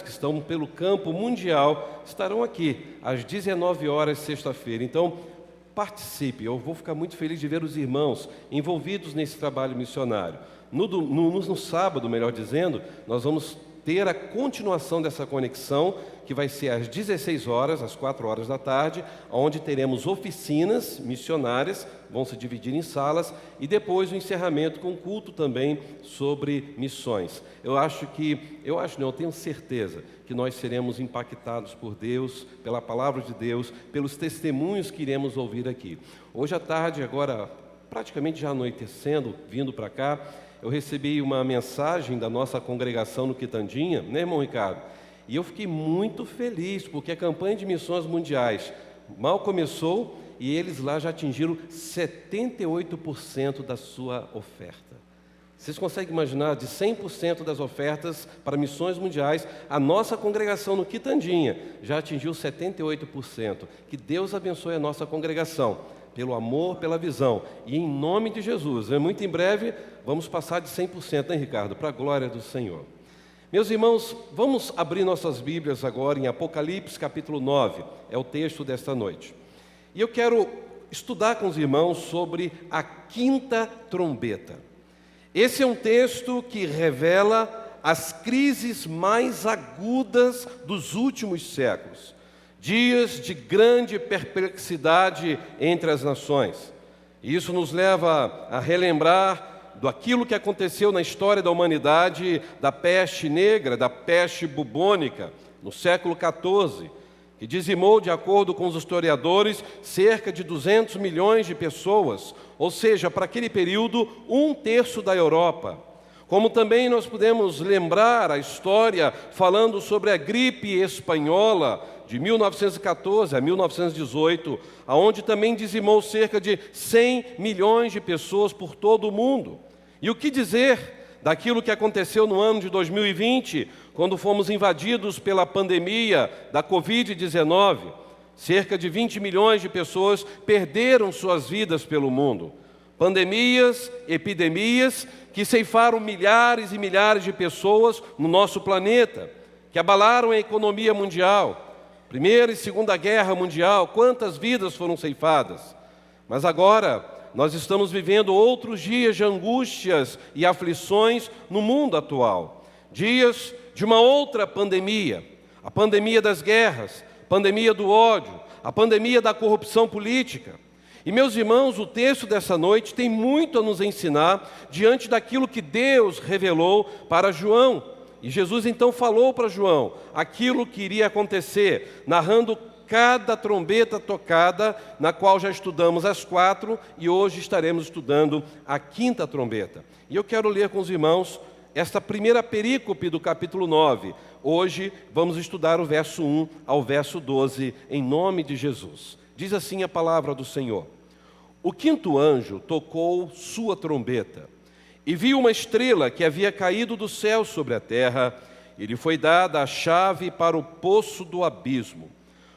que estão pelo campo mundial estarão aqui às 19 horas, sexta-feira. Então, participe. Eu vou ficar muito feliz de ver os irmãos envolvidos nesse trabalho missionário. No sábado, melhor dizendo, nós vamos ter a continuação dessa conexão, que vai ser às 16 horas, às 4 horas da tarde, onde teremos oficinas missionárias, vão se dividir em salas, e depois o encerramento com culto também sobre missões. Eu tenho certeza que nós seremos impactados por Deus, pela palavra de Deus, pelos testemunhos que iremos ouvir aqui. Hoje à tarde, agora praticamente já anoitecendo, vindo para cá, eu recebi uma mensagem da nossa congregação no Quitandinha, né, irmão Ricardo? E eu fiquei muito feliz, porque a campanha de missões mundiais mal começou e eles lá já atingiram 78% da sua oferta. Vocês conseguem imaginar, de 100% das ofertas para missões mundiais, a nossa congregação no Quitandinha já atingiu 78%. Que Deus abençoe a nossa congregação, pelo amor, pela visão, e em nome de Jesus. Muito em breve vamos passar de 100%, né, Ricardo? Para a glória do Senhor. Meus irmãos, vamos abrir nossas Bíblias agora em Apocalipse capítulo 9, é o texto desta noite. E eu quero estudar com os irmãos sobre a quinta trombeta. Esse é um texto que revela as crises mais agudas dos últimos séculos. Dias de grande perplexidade entre as nações. E isso nos leva a relembrar daquilo que aconteceu na história da humanidade, da peste negra, da peste bubônica, no século XIV, que dizimou, de acordo com os historiadores, cerca de 200 milhões de pessoas, ou seja, para aquele período, 1/3 da Europa. Como também nós podemos lembrar a história falando sobre a gripe espanhola, de 1914 a 1918, aonde também dizimou cerca de 100 milhões de pessoas por todo o mundo. E o que dizer daquilo que aconteceu no ano de 2020, quando fomos invadidos pela pandemia da Covid-19? Cerca de 20 milhões de pessoas perderam suas vidas pelo mundo. Pandemias, epidemias que ceifaram milhares e milhares de pessoas no nosso planeta, que abalaram a economia mundial. Primeira e Segunda Guerra Mundial, quantas vidas foram ceifadas? Mas agora nós estamos vivendo outros dias de angústias e aflições no mundo atual. Dias de uma outra pandemia, a pandemia das guerras, a pandemia do ódio, a pandemia da corrupção política. E, meus irmãos, o texto dessa noite tem muito a nos ensinar diante daquilo que Deus revelou para João. E Jesus então falou para João aquilo que iria acontecer, narrando cada trombeta tocada, na qual já estudamos as 4 e hoje estaremos estudando a quinta trombeta. E eu quero ler com os irmãos esta primeira perícope do capítulo 9. Hoje vamos estudar o verso 1 ao verso 12, em nome de Jesus. Diz assim a palavra do Senhor: O quinto anjo tocou sua trombeta, e viu uma estrela que havia caído do céu sobre a terra, e lhe foi dada a chave para o poço do abismo.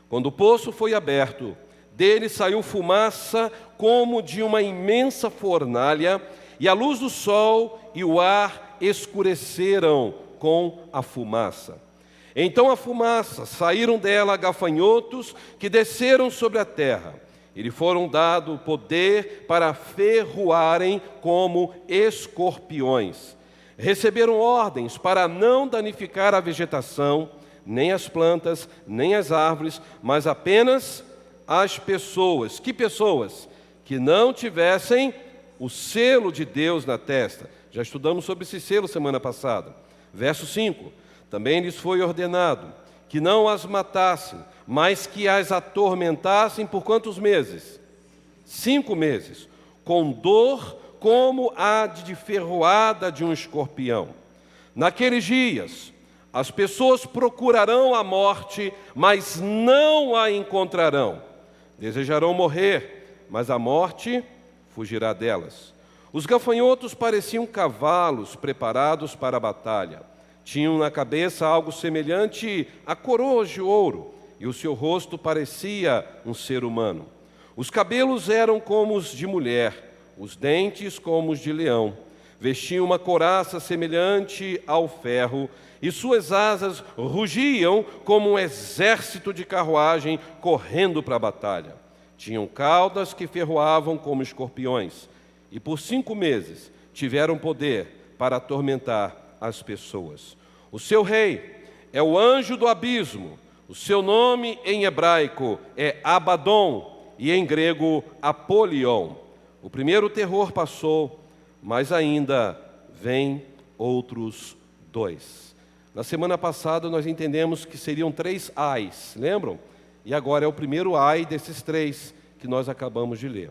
Quando o poço foi aberto, dele saiu fumaça como de uma imensa fornalha, e a luz do sol e o ar escureceram com a fumaça. Então a fumaça, saíram dela gafanhotos que desceram sobre a terra. E lhe foram dado poder para ferroarem como escorpiões. Receberam ordens para não danificar a vegetação, nem as plantas, nem as árvores, mas apenas as pessoas. Que pessoas? Que não tivessem o selo de Deus na testa. Já estudamos sobre esse selo semana passada. Verso 5. Também lhes foi ordenado que não as matassem, mas que as atormentassem por quantos meses? 5 meses, com dor como a de ferroada de um escorpião. Naqueles dias, as pessoas procurarão a morte, mas não a encontrarão. Desejarão morrer, mas a morte fugirá delas. Os gafanhotos pareciam cavalos preparados para a batalha. Tinham na cabeça algo semelhante a coroas de ouro, e o seu rosto parecia um ser humano. Os cabelos eram como os de mulher, os dentes como os de leão. Vestiam uma couraça semelhante ao ferro, e suas asas rugiam como um exército de carruagem correndo para a batalha. Tinham caudas que ferroavam como escorpiões, e por 5 meses tiveram poder para atormentar as pessoas. O seu rei é o anjo do abismo, o seu nome em hebraico é Abaddon e em grego Apolion. O primeiro terror passou, mas ainda vem outros 2. Na semana passada nós entendemos que seriam 3 ais, lembram? E agora é o primeiro ai desses 3 que nós acabamos de ler.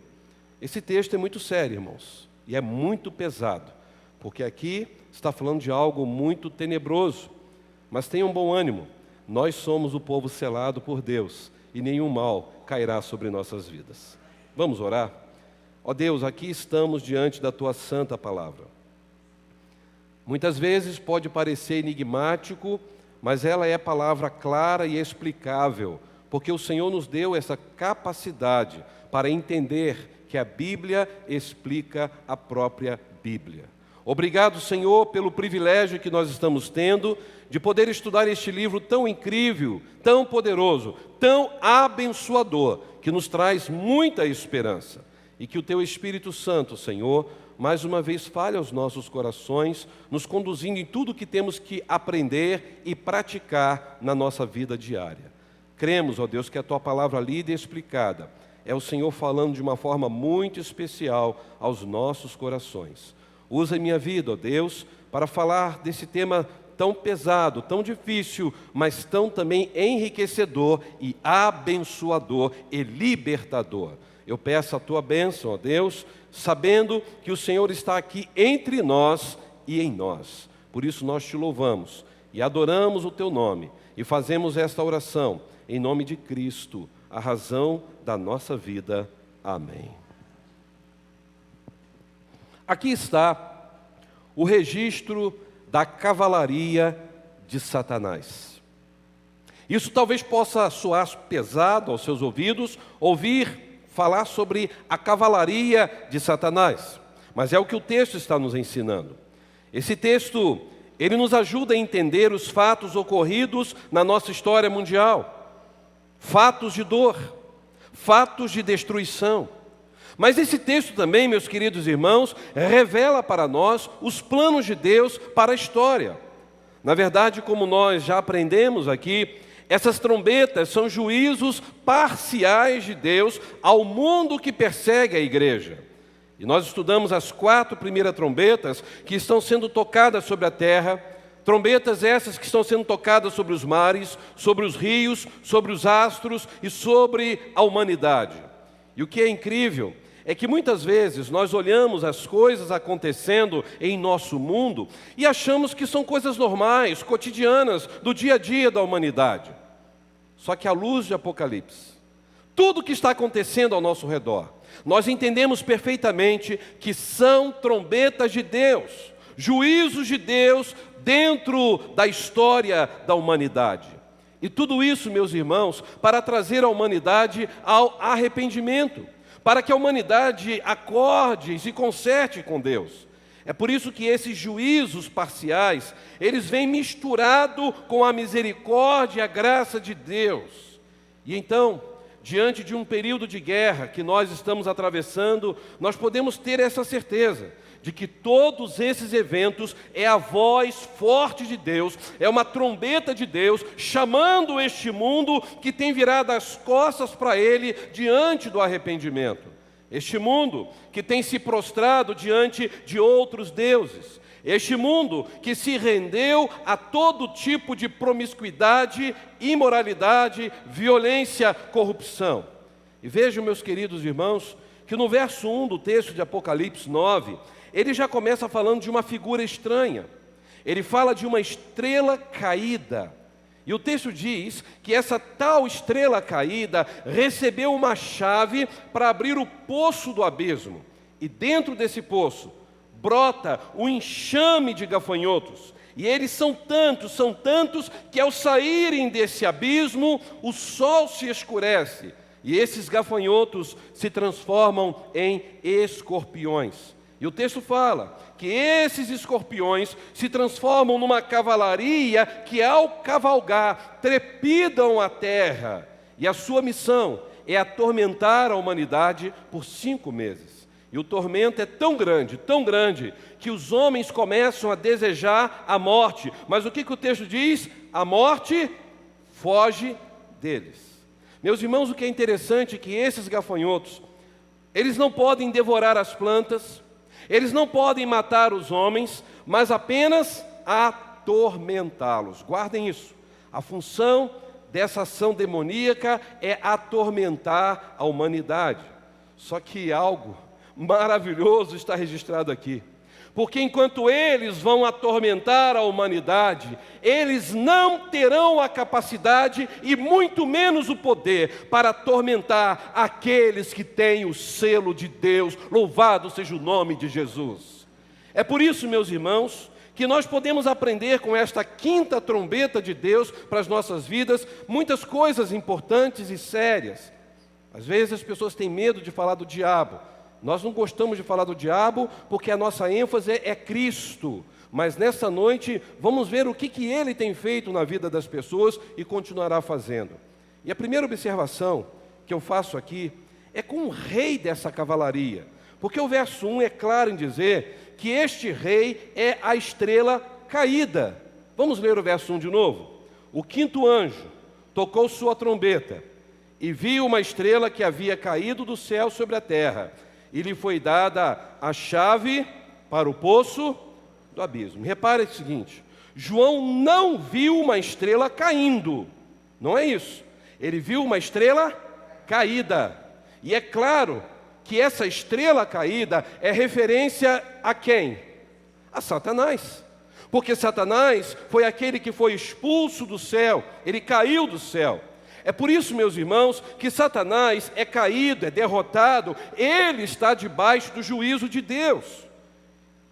Esse texto é muito sério, irmãos, e é muito pesado, porque aqui está falando de algo muito tenebroso. Mas tenham bom ânimo, nós somos o povo selado por Deus, e nenhum mal cairá sobre nossas vidas. Vamos orar? Ó Deus, aqui estamos diante da Tua santa palavra. Muitas vezes pode parecer enigmático, mas ela é palavra clara e explicável, porque o Senhor nos deu essa capacidade para entender que a Bíblia explica a própria Bíblia. Obrigado, Senhor, pelo privilégio que nós estamos tendo de poder estudar este livro tão incrível, tão poderoso, tão abençoador, que nos traz muita esperança. E que o Teu Espírito Santo, Senhor, mais uma vez fale aos nossos corações, nos conduzindo em tudo que temos que aprender e praticar na nossa vida diária. Cremos, ó Deus, que a Tua palavra lida e explicada é o Senhor falando de uma forma muito especial aos nossos corações. Usa a minha vida, ó Deus, para falar desse tema tão pesado, tão difícil, mas tão também enriquecedor e abençoador e libertador. Eu peço a Tua bênção, ó Deus, sabendo que o Senhor está aqui entre nós e em nós. Por isso nós Te louvamos e adoramos o Teu nome e fazemos esta oração em nome de Cristo, a razão da nossa vida. Amém. Aqui está o registro da cavalaria de Satanás. Isso talvez possa soar pesado aos seus ouvidos, ouvir falar sobre a cavalaria de Satanás, mas é o que o texto está nos ensinando. Esse texto, ele nos ajuda a entender os fatos ocorridos na nossa história mundial, fatos de dor, fatos de destruição. Mas esse texto também, meus queridos irmãos, revela para nós os planos de Deus para a história. Na verdade, como nós já aprendemos aqui, essas trombetas são juízos parciais de Deus ao mundo que persegue a igreja. E nós estudamos as 4 primeiras trombetas que estão sendo tocadas sobre a terra, trombetas essas que estão sendo tocadas sobre os mares, sobre os rios, sobre os astros e sobre a humanidade. E o que é incrível é que muitas vezes nós olhamos as coisas acontecendo em nosso mundo e achamos que são coisas normais, cotidianas, do dia a dia da humanidade. Só que à luz de Apocalipse, tudo que está acontecendo ao nosso redor, nós entendemos perfeitamente que são trombetas de Deus, juízos de Deus dentro da história da humanidade. E tudo isso, meus irmãos, para trazer a humanidade ao arrependimento, para que a humanidade acorde e se conserte com Deus. É por isso que esses juízos parciais, eles vêm misturado com a misericórdia e a graça de Deus. E então, diante de um período de guerra que nós estamos atravessando, nós podemos ter essa certeza de que todos esses eventos é a voz forte de Deus, é uma trombeta de Deus, chamando este mundo que tem virado as costas para Ele diante do arrependimento. Este mundo que tem se prostrado diante de outros deuses. Este mundo que se rendeu a todo tipo de promiscuidade, imoralidade, violência, corrupção. E vejam, meus queridos irmãos, que no verso 1 do texto de Apocalipse 9, ele já começa falando de uma figura estranha. Ele fala de uma estrela caída. E o texto diz que essa tal estrela caída recebeu uma chave para abrir o poço do abismo. E dentro desse poço brota um enxame de gafanhotos. E eles são tantos, que ao saírem desse abismo, o sol se escurece. E esses gafanhotos se transformam em escorpiões. E o texto fala que esses escorpiões se transformam numa cavalaria que, ao cavalgar, trepidam a terra. E a sua missão é atormentar a humanidade por 5 meses. E o tormento é tão grande, que os homens começam a desejar a morte. Mas o que o texto diz? A morte foge deles. Meus irmãos, o que é interessante é que esses gafanhotos, eles não podem devorar as plantas, eles não podem matar os homens, mas apenas atormentá-los. Guardem isso. A função dessa ação demoníaca é atormentar a humanidade. Só que algo maravilhoso está registrado aqui. Porque enquanto eles vão atormentar a humanidade, eles não terão a capacidade e muito menos o poder para atormentar aqueles que têm o selo de Deus. Louvado seja o nome de Jesus. É por isso, meus irmãos, que nós podemos aprender com esta 5ª trombeta de Deus para as nossas vidas muitas coisas importantes e sérias. Às vezes as pessoas têm medo de falar do diabo. Nós não gostamos de falar do diabo porque a nossa ênfase é Cristo. Mas nessa noite vamos ver o que ele tem feito na vida das pessoas e continuará fazendo. E a primeira observação que eu faço aqui é com o rei dessa cavalaria. Porque o verso 1 é claro em dizer que este rei é a estrela caída. Vamos ler o verso 1 de novo. O 5º anjo tocou sua trombeta e viu uma estrela que havia caído do céu sobre a terra. E lhe foi dada a chave para o poço do abismo. Repare o seguinte, João não viu uma estrela caindo, não é isso. Ele viu uma estrela caída. E é claro que essa estrela caída é referência a quem? A Satanás. Porque Satanás foi aquele que foi expulso do céu, ele caiu do céu. É por isso, meus irmãos, que Satanás é caído, é derrotado, ele está debaixo do juízo de Deus.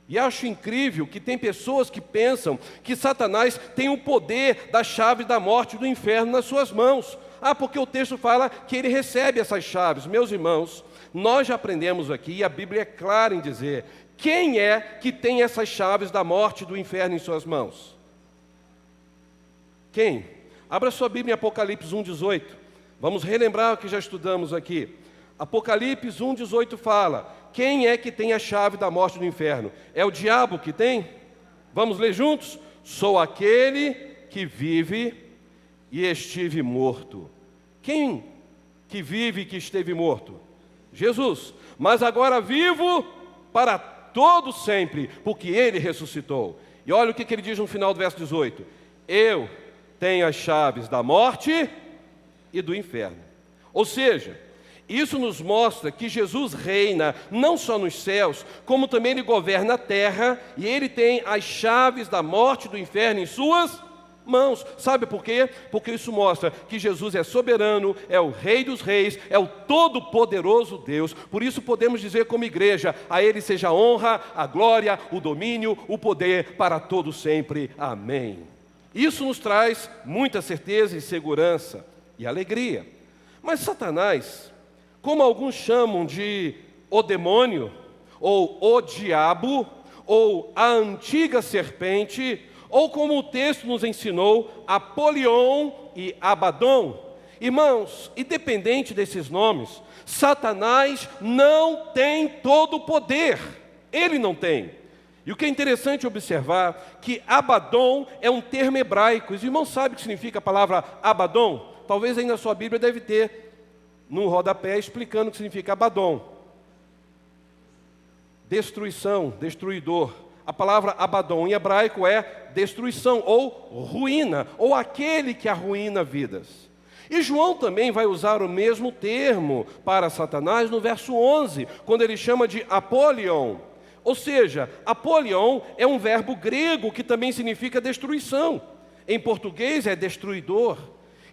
E acho incrível que tem pessoas que pensam que Satanás tem o poder da chave da morte e do inferno nas suas mãos. Porque o texto fala que ele recebe essas chaves. Meus irmãos, nós já aprendemos aqui, e a Bíblia é clara em dizer, quem é que tem essas chaves da morte e do inferno em suas mãos? Quem? Abra sua Bíblia em Apocalipse 1,18. Vamos relembrar o que já estudamos aqui. Apocalipse 1,18 fala: quem é que tem a chave da morte e do inferno? É o diabo que tem? Vamos ler juntos? Sou aquele que vive e estive morto. Quem que vive e que esteve morto? Jesus. Mas agora vivo para todo sempre, porque ele ressuscitou. E olha o que ele diz no final do verso 18: eu tenho as chaves da morte e do inferno. Ou seja, isso nos mostra que Jesus reina não só nos céus, como também ele governa a terra, e ele tem as chaves da morte e do inferno em suas mãos. Sabe por quê? Porque isso mostra que Jesus é soberano, é o Rei dos Reis, é o Todo-Poderoso Deus. Por isso podemos dizer como igreja, a ele seja a honra, a glória, o domínio, o poder para todo sempre. Amém. Isso nos traz muita certeza e segurança e alegria. Mas Satanás, como alguns chamam de o demônio, ou o diabo, ou a antiga serpente, ou como o texto nos ensinou, Apolion e Abaddon. Irmãos, independente desses nomes, Satanás não tem todo o poder. Ele não tem. E o que é interessante observar, que Abaddon é um termo hebraico. Os irmãos sabem o que significa a palavra Abaddon? Talvez aí na sua Bíblia deve ter, no rodapé, explicando o que significa Abaddon. Destruição, destruidor. A palavra Abaddon em hebraico é destruição ou ruína, ou aquele que arruína vidas. E João também vai usar o mesmo termo para Satanás no verso 11, quando ele chama de Apolion. Ou seja, Apolion é um verbo grego que também significa destruição. Em português é destruidor.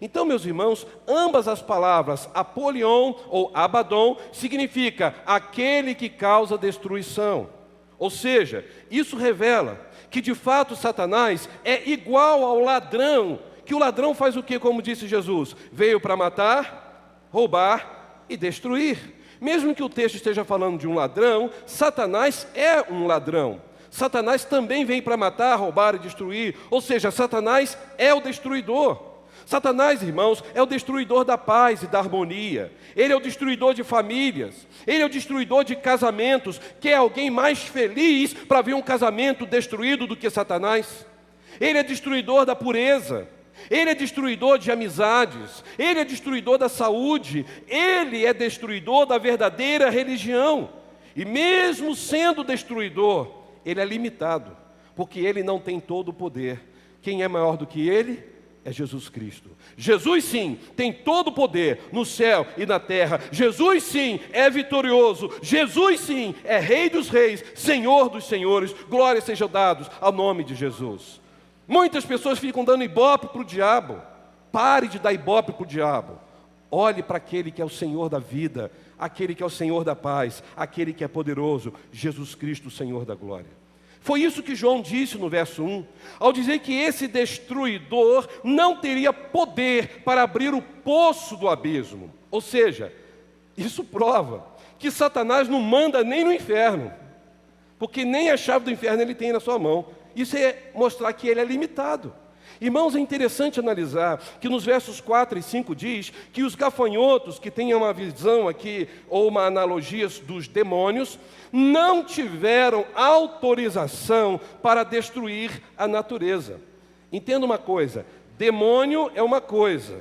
Então, meus irmãos, ambas as palavras Apolion ou Abaddon significa aquele que causa destruição. Ou seja, isso revela que de fato Satanás é igual ao ladrão, que o ladrão faz o que, como disse Jesus? Veio para matar, roubar e destruir. Mesmo que o texto esteja falando de um ladrão, Satanás é um ladrão. Satanás também vem para matar, roubar e destruir. Ou seja, Satanás é o destruidor. Satanás, irmãos, é o destruidor da paz e da harmonia. Ele é o destruidor de famílias. Ele é o destruidor de casamentos. Quer alguém mais feliz para ver um casamento destruído do que Satanás? Ele é destruidor da pureza. Ele é destruidor de amizades. Ele é destruidor da saúde. Ele é destruidor da verdadeira religião. E mesmo sendo destruidor, ele é limitado, porque ele não tem todo o poder. Quem é maior do que ele? É Jesus Cristo. Jesus sim, tem todo o poder no céu e na terra. Jesus sim, é vitorioso. Jesus sim, é Rei dos reis, Senhor dos senhores. Glórias sejam dadas ao nome de Jesus. Muitas pessoas ficam dando ibope para o diabo. Pare de dar ibope para o diabo. Olhe para aquele que é o Senhor da vida, aquele que é o Senhor da paz, aquele que é poderoso, Jesus Cristo, o Senhor da glória. Foi isso que João disse no verso 1, ao dizer que esse destruidor não teria poder para abrir o poço do abismo. Ou seja, isso prova que Satanás não manda nem no inferno, porque nem a chave do inferno ele tem na sua mão. Isso é mostrar que ele é limitado. Irmãos, é interessante analisar que nos versos 4 e 5 diz que os gafanhotos, que têm uma visão aqui, ou uma analogia dos demônios, não tiveram autorização para destruir a natureza. Entenda uma coisa, demônio é uma coisa,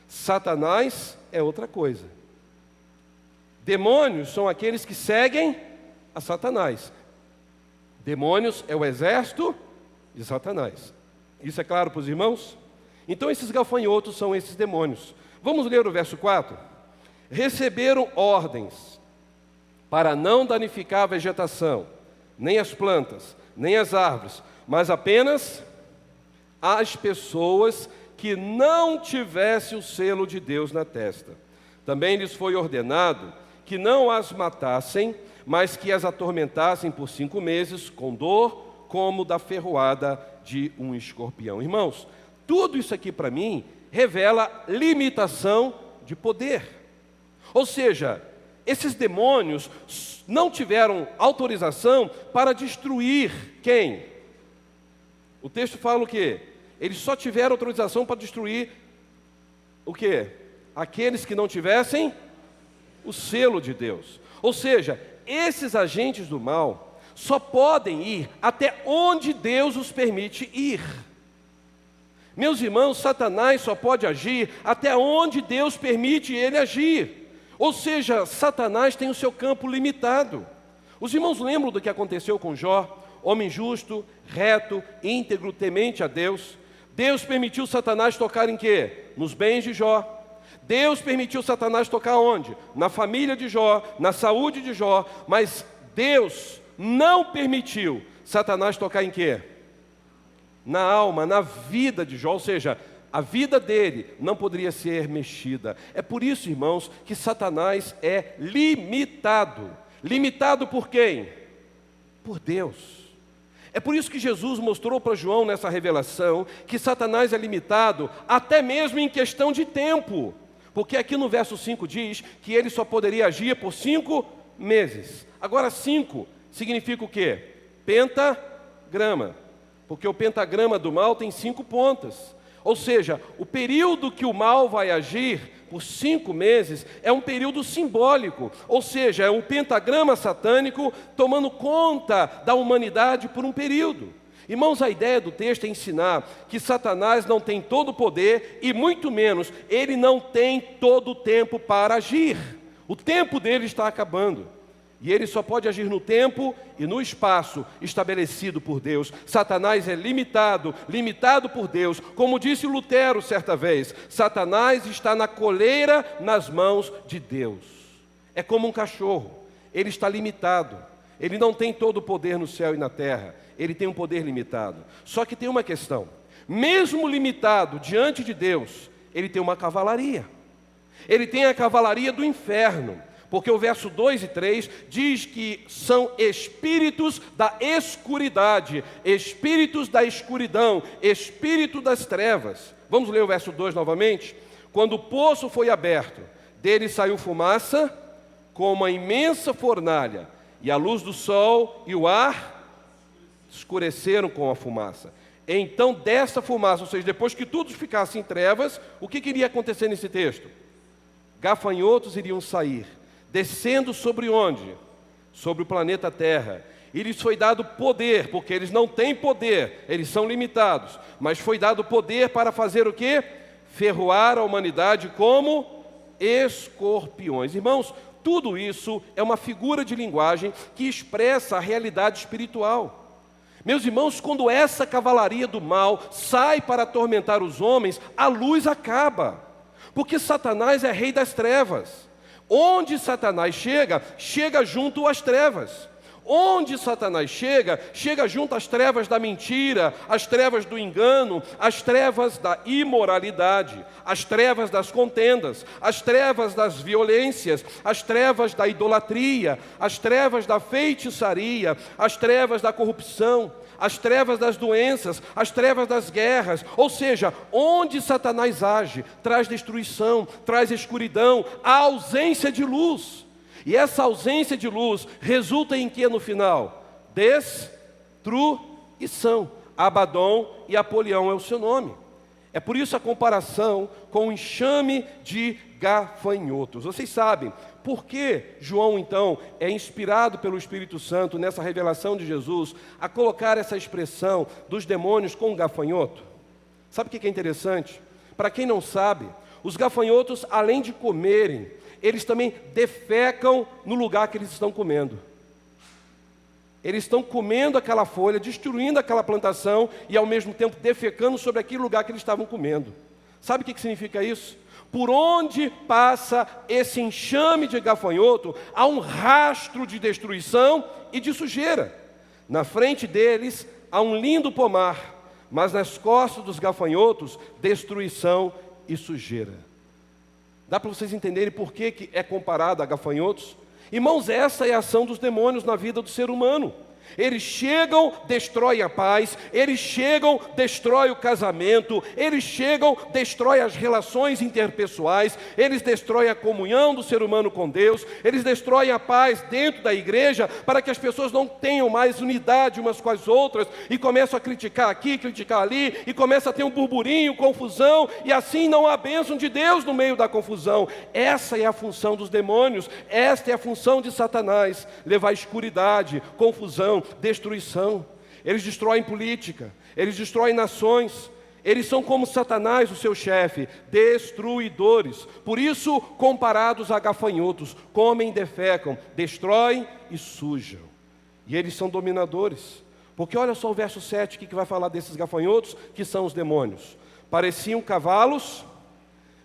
Satanás é outra coisa. Demônios são aqueles que seguem a Satanás. Demônios é o exército de Satanás. Isso é claro para os irmãos? Então esses gafanhotos são esses demônios. Vamos ler o verso 4. Receberam ordens para não danificar a vegetação, nem as plantas, nem as árvores, mas apenas as pessoas que não tivessem o selo de Deus na testa. Também lhes foi ordenado que não as matassem, mas que as atormentassem por 5 meses com dor, como da ferroada de um escorpião. Irmãos, tudo isso aqui para mim revela limitação de poder. Ou seja, esses demônios não tiveram autorização para destruir quem? O texto fala o quê? Eles só tiveram autorização para destruir o quê? Aqueles que não tivessem o selo de Deus. Ou seja, esses agentes do mal só podem ir até onde Deus os permite ir. Meus irmãos, Satanás só pode agir até onde Deus permite ele agir. Ou seja, Satanás tem o seu campo limitado. Os irmãos lembram do que aconteceu com Jó? Homem justo, reto, íntegro, temente a Deus. Deus permitiu Satanás tocar em quê? Nos bens de Jó. Deus permitiu Satanás tocar onde? Na família de Jó, na saúde de Jó. Mas Deus não permitiu Satanás tocar em quê? Na alma, na vida de Jó, ou seja, a vida dele não poderia ser mexida. É por isso, irmãos, que Satanás é limitado. Limitado por quem? Por Deus. É por isso que Jesus mostrou para João nessa revelação que Satanás é limitado até mesmo em questão de tempo. Porque aqui no verso 5 diz que ele só poderia agir por 5 meses. Agora 5 significa o quê? Pentagrama. Porque o pentagrama do mal tem 5 pontas. Ou seja, o período que o mal vai agir por 5 meses é um período simbólico. Ou seja, é um pentagrama satânico tomando conta da humanidade por um período. Irmãos, a ideia do texto é ensinar que Satanás não tem todo o poder e muito menos, ele não tem todo o tempo para agir. O tempo dele está acabando. E ele só pode agir no tempo e no espaço estabelecido por Deus. Satanás é limitado, limitado por Deus. Como disse Lutero certa vez, Satanás está na coleira nas mãos de Deus. É como um cachorro, ele está limitado. Ele não tem todo o poder no céu e na terra. Ele tem um poder limitado. Só que tem uma questão. Mesmo limitado diante de Deus, ele tem uma cavalaria. Ele tem a cavalaria do inferno. Porque o verso 2 e 3 diz que são espíritos da escuridade, espíritos da escuridão, espírito das trevas. Vamos ler o verso 2 novamente? Quando o poço foi aberto, dele saiu fumaça, como uma imensa fornalha, e a luz do sol e o ar escureceram com a fumaça. Então, dessa fumaça, ou seja, depois que tudo ficasse em trevas, o que iria acontecer nesse texto? Gafanhotos iriam sair, descendo sobre onde? Sobre o planeta Terra. E lhes foi dado poder, porque eles não têm poder, eles são limitados, mas foi dado poder para fazer o quê? Ferroar a humanidade como escorpiões. Irmãos, tudo isso é uma figura de linguagem que expressa a realidade espiritual. Meus irmãos, quando essa cavalaria do mal sai para atormentar os homens, a luz acaba, porque Satanás é rei das trevas. Onde Satanás chega, chega junto às trevas. Onde Satanás chega, chega junto às trevas da mentira, às trevas do engano, às trevas da imoralidade, às trevas das contendas, às trevas das violências, às trevas da idolatria, às trevas da feitiçaria, às trevas da corrupção, às trevas das doenças, às trevas das guerras. Ou seja, onde Satanás age, traz destruição, traz escuridão, a ausência de luz. E essa ausência de luz resulta em que no final? Destruição. Abaddon e Apolião é o seu nome. É por isso a comparação com o enxame de gafanhotos. Vocês sabem por que João, então, é inspirado pelo Espírito Santo nessa revelação de Jesus a colocar essa expressão dos demônios com gafanhoto? Sabe o que é interessante? Para quem não sabe, os gafanhotos, além de comerem, eles também defecam no lugar que eles estão comendo. Eles estão comendo aquela folha, destruindo aquela plantação e ao mesmo tempo defecando sobre aquele lugar que eles estavam comendo. Sabe o que significa isso? Por onde passa esse enxame de gafanhoto, há um rastro de destruição e de sujeira. Na frente deles há um lindo pomar, mas nas costas dos gafanhotos, destruição e sujeira. Dá para vocês entenderem por que é comparado a gafanhotos? Irmãos, essa é a ação dos demônios na vida do ser humano. Eles chegam, destroem a paz, eles chegam, destroem o casamento, eles chegam, destroem as relações interpessoais, eles destroem a comunhão do ser humano com Deus, eles destroem a paz dentro da igreja para que as pessoas não tenham mais unidade umas com as outras e começam a criticar aqui, criticar ali e começa a ter um burburinho, confusão e assim não há bênção de Deus no meio da confusão. Essa é a função dos demônios, esta é a função de Satanás, levar escuridade, confusão, destruição. Eles destroem política, eles destroem nações, eles são como Satanás, o seu chefe, destruidores. Por isso, comparados a gafanhotos, comem, defecam, destroem e sujam. E eles são dominadores. Porque olha só o verso 7 que vai falar desses gafanhotos, que são os demônios. Pareciam cavalos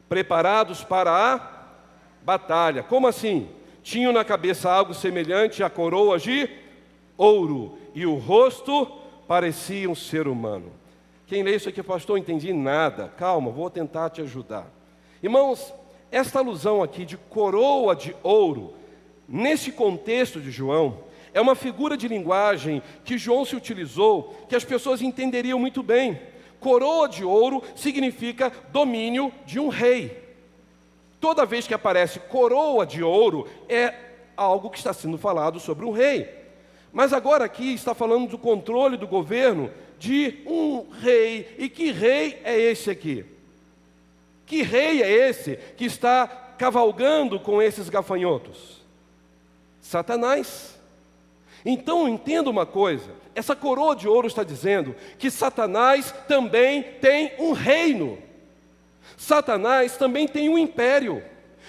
preparados para a batalha. Como assim? Tinham na cabeça algo semelhante a coroas de ouro, e o rosto parecia um ser humano. Quem lê isso aqui, pastor, não entendi nada. Calma, vou tentar te ajudar. Irmãos, esta alusão aqui de coroa de ouro, nesse contexto de João, é uma figura de linguagem que João se utilizou, que as pessoas entenderiam muito bem. Coroa de ouro significa domínio de um rei. Toda vez que aparece coroa de ouro, é algo que está sendo falado sobre um rei. Mas agora aqui está falando do controle do governo de um rei. E que rei é esse aqui? Que rei é esse que está cavalgando com esses gafanhotos? Satanás. Então entenda uma coisa, essa coroa de ouro está dizendo que Satanás também tem um reino. Satanás também tem um império.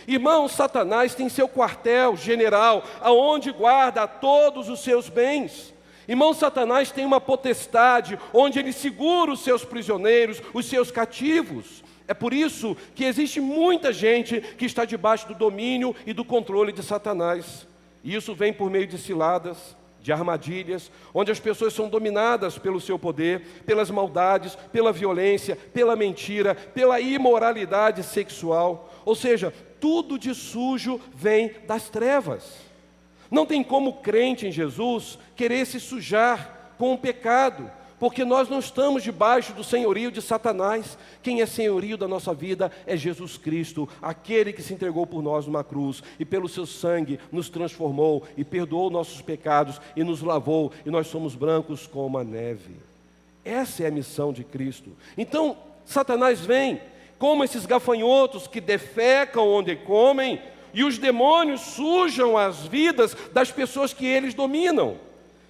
Irmão, Satanás tem seu quartel general, aonde guarda todos os seus bens. Irmão, Satanás tem uma potestade, onde ele segura os seus prisioneiros, os seus cativos. É por isso que existe muita gente que está debaixo do domínio e do controle de Satanás. E isso vem por meio de ciladas, de armadilhas, onde as pessoas são dominadas pelo seu poder, pelas maldades, pela violência, pela mentira, pela imoralidade sexual. Ou seja, tudo de sujo vem das trevas. Não tem como crente em Jesus querer se sujar com o pecado, porque nós não estamos debaixo do senhorio de Satanás. Quem é senhorio da nossa vida é Jesus Cristo, aquele que se entregou por nós numa cruz e pelo seu sangue nos transformou e perdoou nossos pecados e nos lavou, e nós somos brancos como a neve. Essa é a missão de Cristo. Então, Satanás vem como esses gafanhotos que defecam onde comem, e os demônios sujam as vidas das pessoas que eles dominam.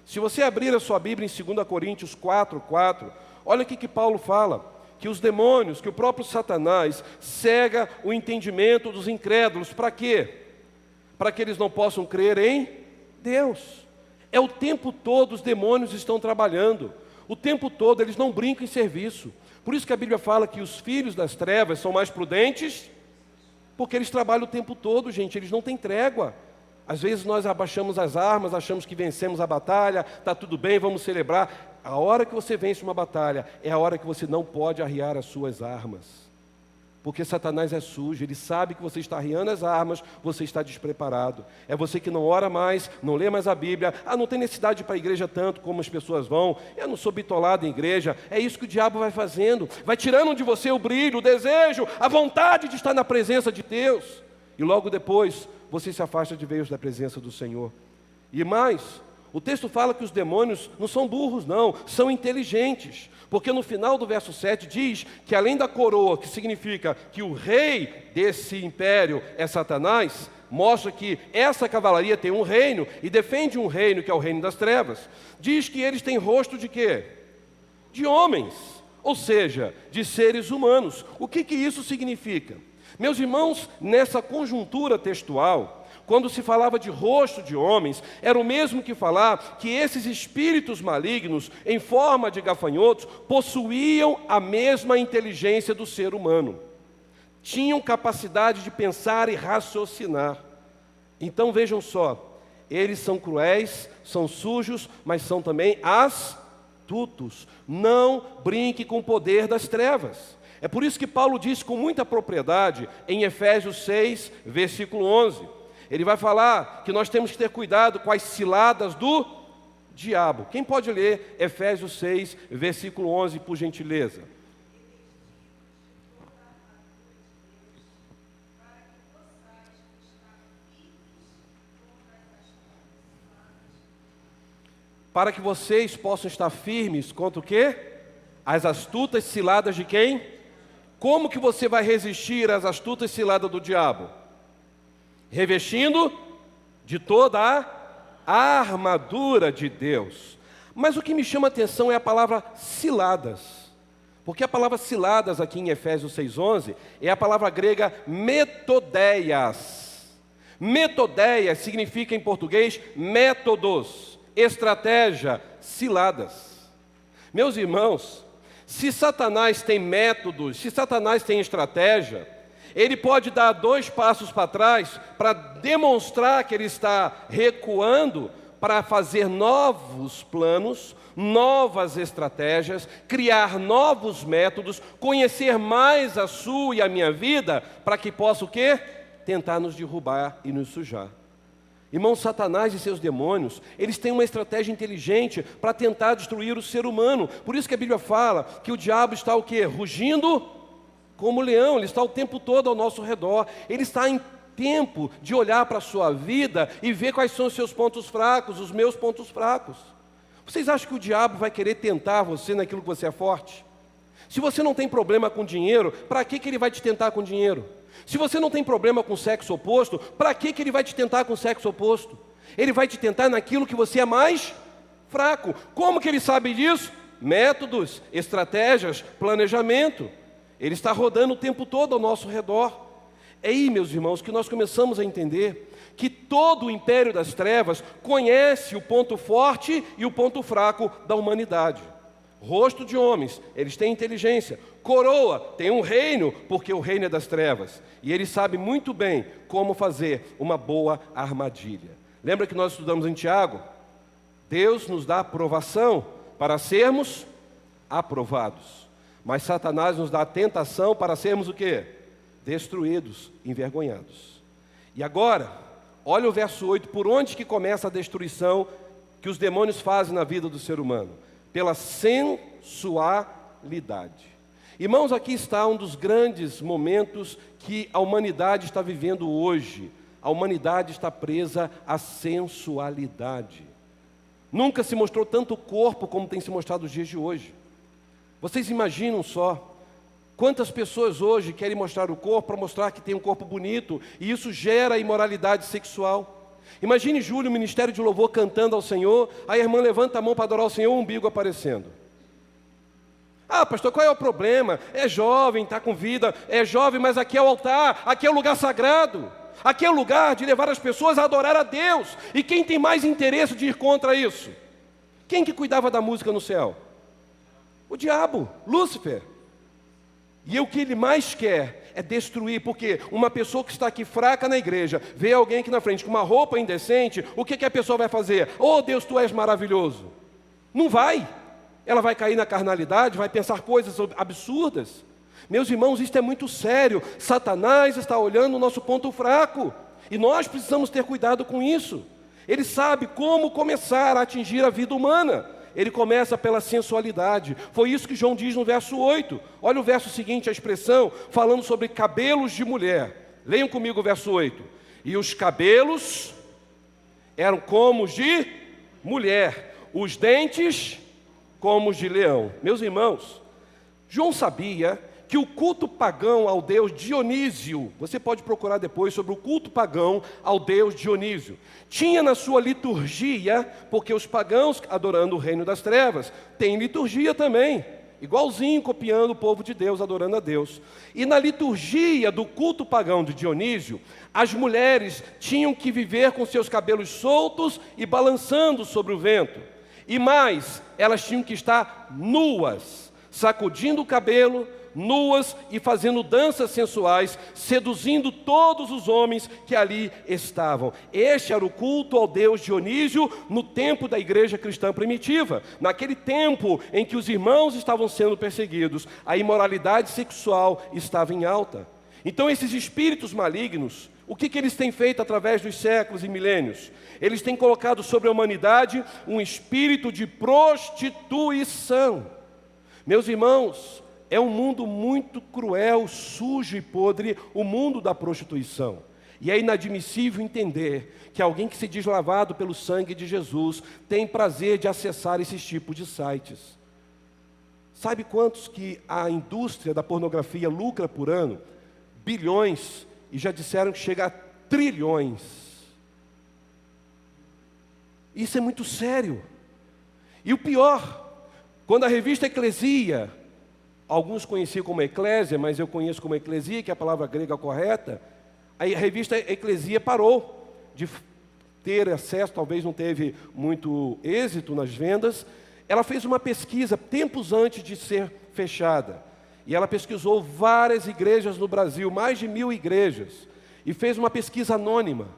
Se você abrir a sua Bíblia em 2 Coríntios 4:4, olha o que Paulo fala, que os demônios, que o próprio Satanás cega o entendimento dos incrédulos. Para quê? Para que eles não possam crer em Deus. É o tempo todo os demônios estão trabalhando, o tempo todo eles não brincam em serviço. Por isso que a Bíblia fala que os filhos das trevas são mais prudentes, porque eles trabalham o tempo todo, gente, eles não têm trégua. Às vezes nós abaixamos as armas, achamos que vencemos a batalha, está tudo bem, vamos celebrar. A hora que você vence uma batalha, é a hora que você não pode arriar as suas armas. Porque Satanás é sujo, ele sabe que você está arriando as armas, você está despreparado. É você que não ora mais, não lê mais a Bíblia. Não tem necessidade de ir para a igreja tanto como as pessoas vão. Eu não sou bitolado em igreja. É isso que o diabo vai fazendo. Vai tirando de você o brilho, o desejo, a vontade de estar na presença de Deus. E logo depois, você se afasta de vez da presença do Senhor. E mais, o texto fala que os demônios não são burros, não, são inteligentes. Porque no final do verso 7 diz que além da coroa, que significa que o rei desse império é Satanás, mostra que essa cavalaria tem um reino e defende um reino que é o reino das trevas. Diz que eles têm rosto de quê? De homens, ou seja, de seres humanos. O que isso significa? Meus irmãos, nessa conjuntura textual, quando se falava de rosto de homens, era o mesmo que falar que esses espíritos malignos, em forma de gafanhotos, possuíam a mesma inteligência do ser humano. Tinham capacidade de pensar e raciocinar. Então vejam só, eles são cruéis, são sujos, mas são também astutos. Não brinque com o poder das trevas. É por isso que Paulo diz com muita propriedade, em Efésios 6, versículo 11, ele vai falar que nós temos que ter cuidado com as ciladas do diabo. Quem pode ler Efésios 6, versículo 11, por gentileza? Para que vocês possam estar firmes contra o quê? As astutas ciladas de quem? Como que você vai resistir às astutas ciladas do diabo? Revestindo de toda a armadura de Deus. Mas o que me chama a atenção é a palavra ciladas. Porque a palavra ciladas aqui em Efésios 6,11 é a palavra grega metodeias. Metodeias significa em português métodos, estratégia, ciladas. Meus irmãos, se Satanás tem métodos, se Satanás tem estratégia, ele pode dar 2 passos para trás para demonstrar que ele está recuando para fazer novos planos, novas estratégias, criar novos métodos, conhecer mais a sua e a minha vida, para que possa o quê? Tentar nos derrubar e nos sujar. Irmão, Satanás e seus demônios, eles têm uma estratégia inteligente para tentar destruir o ser humano. Por isso que a Bíblia fala que o diabo está o quê? Rugindo como leão, ele está o tempo todo ao nosso redor. Ele está em tempo de olhar para a sua vida e ver quais são os seus pontos fracos, os meus pontos fracos. Vocês acham que o diabo vai querer tentar você naquilo que você é forte? Se você não tem problema com dinheiro, para que ele vai te tentar com dinheiro? Se você não tem problema com o sexo oposto, para que ele vai te tentar com o sexo oposto? Ele vai te tentar naquilo que você é mais fraco. Como que ele sabe disso? Métodos, estratégias, planejamento. Ele está rodando o tempo todo ao nosso redor. É aí, meus irmãos, que nós começamos a entender que todo o império das trevas conhece o ponto forte e o ponto fraco da humanidade. Rosto de homens, eles têm inteligência. Coroa, tem um reino, porque o reino é das trevas. E ele sabe muito bem como fazer uma boa armadilha. Lembra que nós estudamos em Tiago? Deus nos dá aprovação para sermos aprovados. Mas Satanás nos dá a tentação para sermos o quê? Destruídos, envergonhados. E agora, olha o verso 8, por onde que começa a destruição que os demônios fazem na vida do ser humano? pela sensualidade. Irmãos, aqui está um dos grandes momentos que a humanidade está vivendo hoje. A humanidade está presa à sensualidade. Nunca se mostrou tanto o corpo como tem se mostrado nos dias de hoje. Vocês imaginam só quantas pessoas hoje querem mostrar o corpo para mostrar que tem um corpo bonito, e isso gera imoralidade sexual. Imagine Júlio, o ministério de louvor, cantando ao Senhor, a irmã levanta a mão para adorar o Senhor, o umbigo aparecendo. Ah, pastor, qual é o problema? É jovem, está com vida, é jovem, mas aqui é o altar, aqui é o lugar sagrado. Aqui é o lugar de levar as pessoas a adorar a Deus. E quem tem mais interesse de ir contra isso? Quem que cuidava da música no céu? O diabo, Lúcifer. E o que ele mais quer é destruir, porque uma pessoa que está aqui fraca na igreja, vê alguém aqui na frente com uma roupa indecente, o que a pessoa vai fazer? Oh Deus, tu és maravilhoso. Não vai. Ela vai cair na carnalidade, vai pensar coisas absurdas. Meus irmãos, isso é muito sério. Satanás está olhando o nosso ponto fraco. E nós precisamos ter cuidado com isso. Ele sabe como começar a atingir a vida humana. Ele começa pela sensualidade. Foi isso que João diz no verso 8. Olha o verso seguinte, a expressão, falando sobre cabelos de mulher. Leiam comigo o verso 8. E os cabelos eram como os de mulher, os dentes como os de leão. Meus irmãos, João sabia que o culto pagão ao deus Dionísio, você pode procurar depois sobre o culto pagão ao deus Dionísio, tinha na sua liturgia, porque os pagãos adorando o reino das trevas, têm liturgia também, igualzinho copiando o povo de Deus, adorando a Deus. E na liturgia do culto pagão de Dionísio, as mulheres tinham que viver com seus cabelos soltos e balançando sobre o vento. E mais, elas tinham que estar nuas, sacudindo o cabelo, nuas e fazendo danças sensuais, seduzindo todos os homens que ali estavam. Este era o culto ao deus Dionísio no tempo da igreja cristã primitiva. Naquele tempo em que os irmãos estavam sendo perseguidos, a imoralidade sexual estava em alta. Então esses espíritos malignos, o que eles têm feito através dos séculos e milênios? Eles têm colocado sobre a humanidade um espírito de prostituição. Meus irmãos, é um mundo muito cruel, sujo e podre, o mundo da prostituição. E é inadmissível entender que alguém que se diz lavado pelo sangue de Jesus tem prazer de acessar esses tipos de sites. Sabe quantos que a indústria da pornografia lucra por ano? Bilhões, e já disseram que chega a trilhões. Isso é muito sério. E o pior, quando a revista Eclesia, alguns conheciam como Eclésia, mas eu conheço como Eclesia, que é a palavra grega correta, a revista Eclesia parou de ter acesso, talvez não teve muito êxito nas vendas. Ela fez uma pesquisa tempos antes de ser fechada, e ela pesquisou várias igrejas no Brasil, mais de 1000 igrejas, e fez uma pesquisa anônima.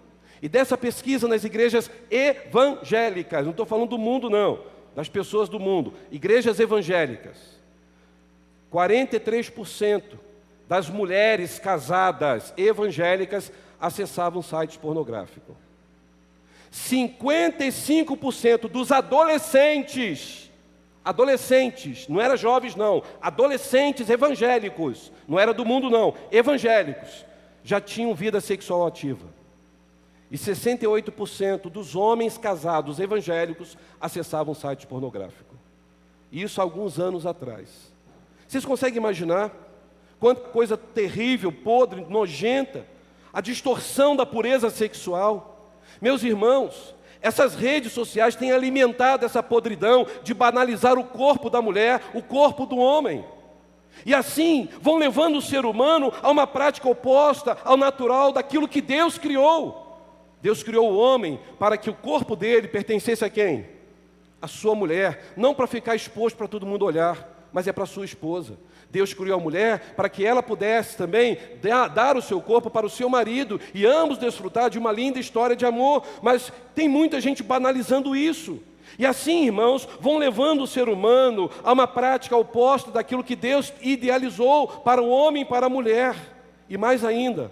E dessa pesquisa nas igrejas evangélicas, não estou falando do mundo não, das pessoas do mundo, igrejas evangélicas, 43% das mulheres casadas evangélicas acessavam sites pornográficos. 55% dos adolescentes, não era jovens não, adolescentes evangélicos, não era do mundo não, evangélicos, já tinham vida sexual ativa. E 68% dos homens casados evangélicos acessavam sites pornográficos. Isso há alguns anos atrás. Vocês conseguem imaginar quanta coisa terrível, podre, nojenta, a distorção da pureza sexual? Meus irmãos, essas redes sociais têm alimentado essa podridão de banalizar o corpo da mulher, o corpo do homem. E assim vão levando o ser humano a uma prática oposta ao natural daquilo que Deus criou. Deus criou o homem para que o corpo dele pertencesse a quem? A sua mulher, não para ficar exposto para todo mundo olhar, mas é para a sua esposa. Deus criou a mulher para que ela pudesse também dar o seu corpo para o seu marido e ambos desfrutar de uma linda história de amor, mas tem muita gente banalizando isso. E assim, irmãos, vão levando o ser humano a uma prática oposta daquilo que Deus idealizou para o homem e para a mulher. E mais ainda,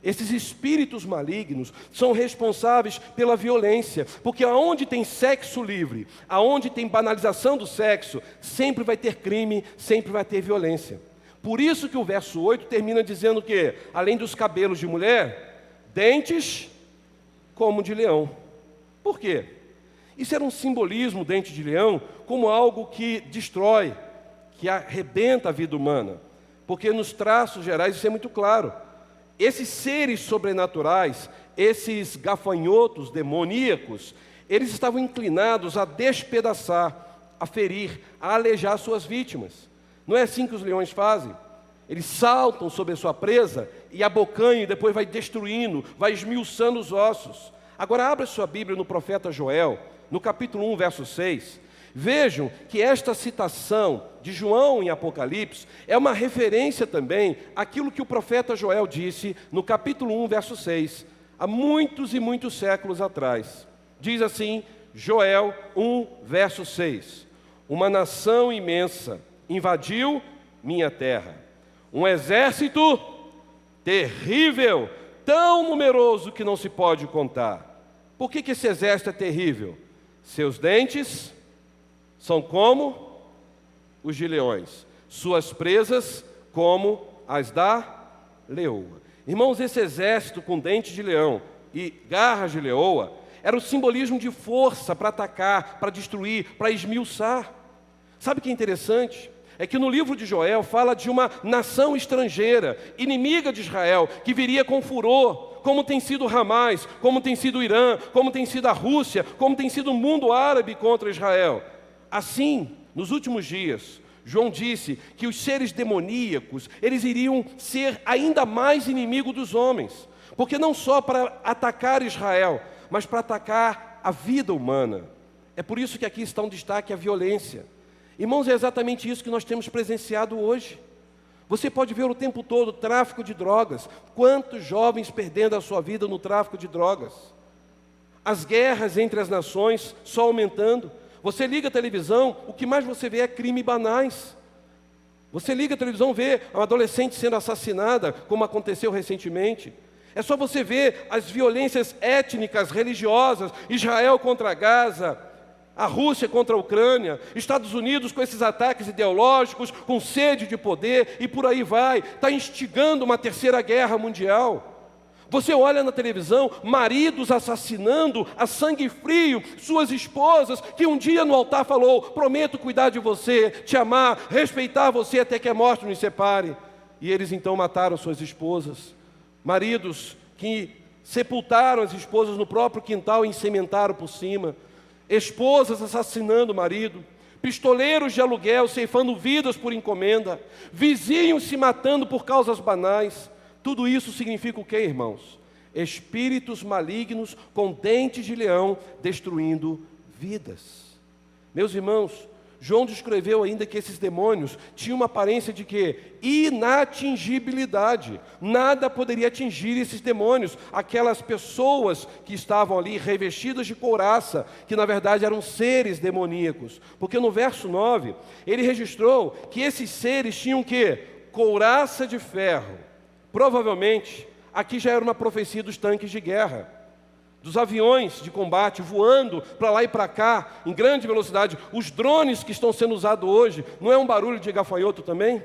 Esses espíritos malignos são responsáveis pela violência, porque aonde tem sexo livre, aonde tem banalização do sexo, sempre vai ter crime, sempre vai ter violência. Por isso que o verso 8 termina dizendo que, além dos cabelos de mulher, dentes como de leão. Por quê? Isso era um simbolismo, dente de leão, como algo que destrói, que arrebenta a vida humana. Porque nos traços gerais isso é muito claro. Esses seres sobrenaturais, esses gafanhotos demoníacos, eles estavam inclinados a despedaçar, a ferir, a alejar suas vítimas. Não é assim que os leões fazem? Eles saltam sobre a sua presa e abocanham e depois vai destruindo, vai esmiuçando os ossos. Agora abra sua Bíblia no profeta Joel, no capítulo 1, verso 6. Vejam que esta citação de João em Apocalipse é uma referência também àquilo que o profeta Joel disse no capítulo 1, verso 6, há muitos e muitos séculos atrás. Diz assim, Joel 1, verso 6: uma nação imensa invadiu minha terra, um exército terrível, tão numeroso que não se pode contar. Por que esse exército é terrível? Seus dentes são como os de leões, suas presas como as da leoa. Irmãos, esse exército com dentes de leão e garras de leoa era o simbolismo de força para atacar, para destruir, para esmiuçar. Sabe o que é interessante? É que no livro de Joel fala de uma nação estrangeira, inimiga de Israel, que viria com furor, como tem sido Hamas, como tem sido o Irã, como tem sido a Rússia, como tem sido o mundo árabe contra Israel. Assim, nos últimos dias, João disse que os seres demoníacos, eles iriam ser ainda mais inimigos dos homens, porque não só para atacar Israel, mas para atacar a vida humana. É por isso que aqui está um destaque a violência. Irmãos, é exatamente isso que nós temos presenciado hoje. Você pode ver o tempo todo tráfico de drogas. Quantos jovens perdendo a sua vida no tráfico de drogas? As guerras entre as nações só aumentando. Você liga a televisão, o que mais você vê é crime banais. Você liga a televisão, vê uma adolescente sendo assassinada, como aconteceu recentemente. É só você ver as violências étnicas, religiosas, Israel contra Gaza, a Rússia contra a Ucrânia, Estados Unidos com esses ataques ideológicos, com sede de poder, e por aí vai. Está instigando uma terceira guerra mundial. Você olha na televisão, maridos assassinando a sangue frio suas esposas, que um dia no altar falou, prometo cuidar de você, te amar, respeitar você até que a morte nos separe. E eles então mataram suas esposas. Maridos que sepultaram as esposas no próprio quintal e ensementaram por cima. Esposas assassinando o marido, pistoleiros de aluguel ceifando vidas por encomenda, vizinhos se matando por causas banais. Tudo isso significa o quê, irmãos? Espíritos malignos com dentes de leão destruindo vidas. Meus irmãos, João descreveu ainda que esses demônios tinham uma aparência de quê? Inatingibilidade. Nada poderia atingir esses demônios, aquelas pessoas que estavam ali revestidas de couraça, que na verdade eram seres demoníacos. Porque no verso 9, ele registrou que esses seres tinham o quê? Couraça de ferro. Provavelmente, aqui já era uma profecia dos tanques de guerra, dos aviões de combate voando para lá e para cá, em grande velocidade. Os drones que estão sendo usados hoje, não é um barulho de gafanhoto também?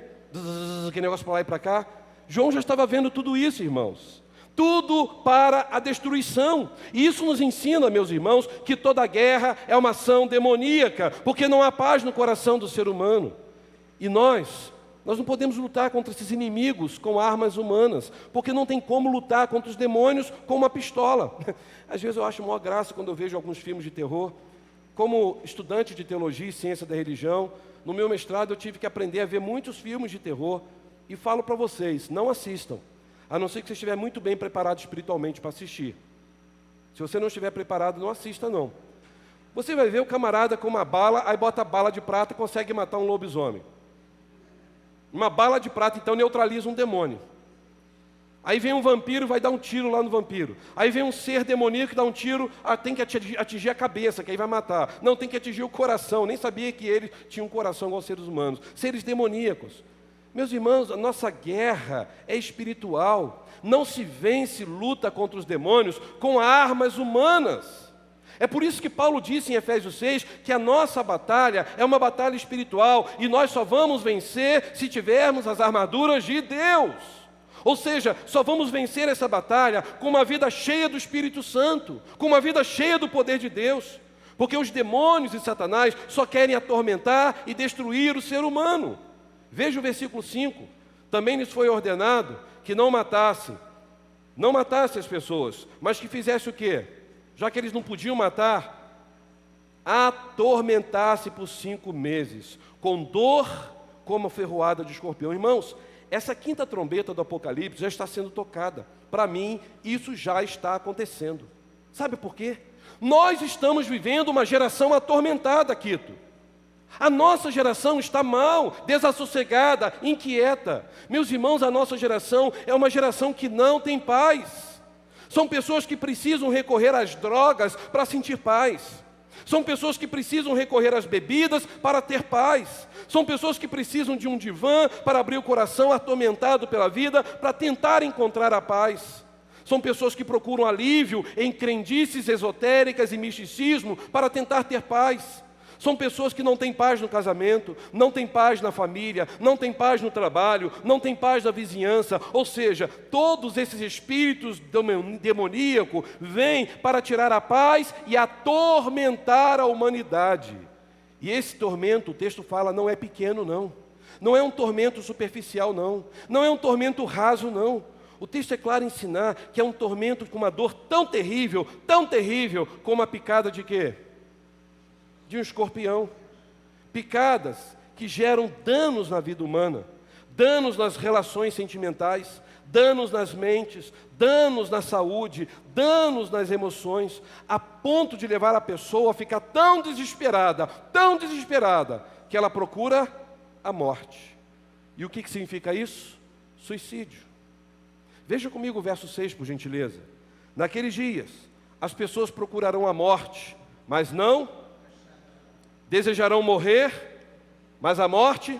Aquele negócio para lá e para cá. João já estava vendo tudo isso, irmãos. Tudo para a destruição. E isso nos ensina, meus irmãos, que toda guerra é uma ação demoníaca, porque não há paz no coração do ser humano. E nós não podemos lutar contra esses inimigos com armas humanas, porque não tem como lutar contra os demônios com uma pistola. Às vezes eu acho maior graça quando eu vejo alguns filmes de terror. Como estudante de teologia e ciência da religião, no meu mestrado eu tive que aprender a ver muitos filmes de terror, e falo para vocês, não assistam, a não ser que você estiver muito bem preparado espiritualmente para assistir. Se você não estiver preparado, não assista não. Você vai ver o camarada com uma bala, aí bota a bala de prata e consegue matar um lobisomem. Uma bala de prata, então, neutraliza um demônio. Aí vem um vampiro e vai dar um tiro lá no vampiro. Aí vem um ser demoníaco que dá um tiro, tem que atingir a cabeça, que aí vai matar. Não, tem que atingir o coração. Nem sabia que eles tinham um coração igual aos seres humanos. Seres demoníacos. Meus irmãos, a nossa guerra é espiritual. Não se vence luta contra os demônios com armas humanas. É por isso que Paulo disse em Efésios 6 que a nossa batalha é uma batalha espiritual e nós só vamos vencer se tivermos as armaduras de Deus. Ou seja, só vamos vencer essa batalha com uma vida cheia do Espírito Santo, com uma vida cheia do poder de Deus. Porque os demônios e Satanás só querem atormentar e destruir o ser humano. Veja o versículo 5. Também lhes foi ordenado que não matasse as pessoas, mas que fizesse o quê? Já que eles não podiam matar, atormentasse por 5 meses, com dor como a ferroada de escorpião. Irmãos, essa quinta trombeta do Apocalipse já está sendo tocada. Para mim, isso já está acontecendo. Sabe por quê? Nós estamos vivendo uma geração atormentada, Quito. A nossa geração está mal, desassossegada, inquieta. Meus irmãos, a nossa geração é uma geração que não tem paz. São pessoas que precisam recorrer às drogas para sentir paz. São pessoas que precisam recorrer às bebidas para ter paz. São pessoas que precisam de um divã para abrir o coração atormentado pela vida, para tentar encontrar a paz. São pessoas que procuram alívio em crendices esotéricas e misticismo para tentar ter paz. São pessoas que não têm paz no casamento, não têm paz na família, não têm paz no trabalho, não têm paz na vizinhança. Ou seja, todos esses espíritos demoníacos vêm para tirar a paz e atormentar a humanidade. E esse tormento, o texto fala, não é pequeno não. Não é um tormento superficial não. Não é um tormento raso não. O texto é claro em ensinar que é um tormento com uma dor tão terrível como a picada de quê? De um escorpião. Picadas que geram danos na vida humana, danos nas relações sentimentais, danos nas mentes, danos na saúde, danos nas emoções, a ponto de levar a pessoa a ficar tão desesperada, que ela procura a morte. E o que significa isso? Suicídio. Veja comigo o verso 6, por gentileza. Naqueles dias, as pessoas procurarão a morte, mas não desejarão morrer, mas a morte...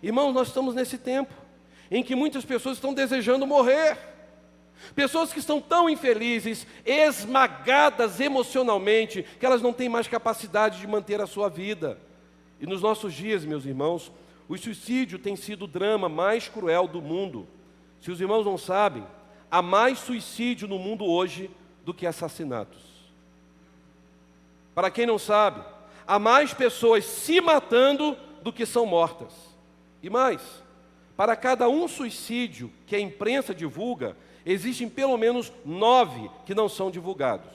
Irmãos, nós estamos nesse tempo em que muitas pessoas estão desejando morrer. Pessoas que estão tão infelizes, esmagadas emocionalmente, que elas não têm mais capacidade de manter a sua vida. E nos nossos dias, meus irmãos, o suicídio tem sido o drama mais cruel do mundo. Se os irmãos não sabem, há mais suicídio no mundo hoje do que assassinatos. Para quem não sabe, há mais pessoas se matando do que são mortas. E mais, para cada um suicídio que a imprensa divulga, existem pelo menos 9 que não são divulgados.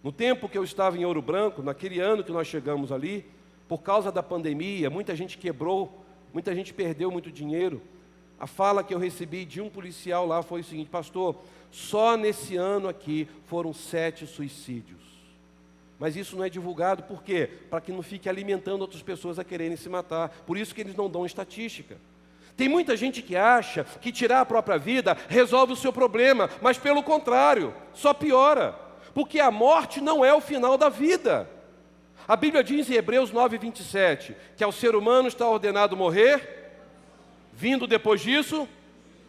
No tempo que eu estava em Ouro Branco, naquele ano que nós chegamos ali, por causa da pandemia, muita gente quebrou, muita gente perdeu muito dinheiro. A fala que eu recebi de um policial lá foi o seguinte: pastor, só nesse ano aqui foram 7 suicídios. Mas isso não é divulgado, por quê? Para que não fique alimentando outras pessoas a quererem se matar. Por isso que eles não dão estatística. Tem muita gente que acha que tirar a própria vida resolve o seu problema, mas pelo contrário, só piora. Porque a morte não é o final da vida. A Bíblia diz em Hebreus 9:27, que ao ser humano está ordenado morrer, vindo depois disso,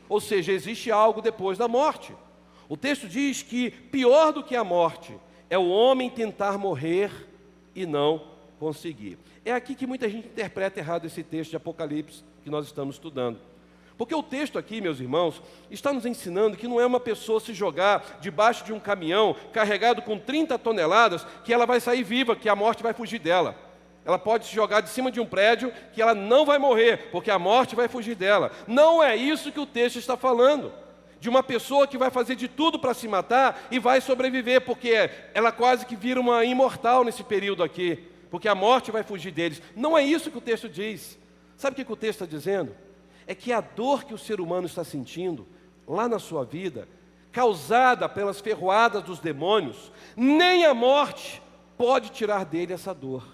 ou seja, existe algo depois da morte. O texto diz que pior do que a morte é o homem tentar morrer e não conseguir. É aqui que muita gente interpreta errado esse texto de Apocalipse que nós estamos estudando. Porque o texto aqui, meus irmãos, está nos ensinando que não é uma pessoa se jogar debaixo de um caminhão carregado com 30 toneladas que ela vai sair viva, que a morte vai fugir dela. Ela pode se jogar de cima de um prédio que ela não vai morrer, porque a morte vai fugir dela. Não é isso que o texto está falando. De uma pessoa que vai fazer de tudo para se matar e vai sobreviver, porque ela quase que vira uma imortal nesse período aqui, porque a morte vai fugir deles. Não é isso que o texto diz. Sabe o que o texto está dizendo? É que a dor que o ser humano está sentindo lá na sua vida, causada pelas ferroadas dos demônios, nem a morte pode tirar dele essa dor.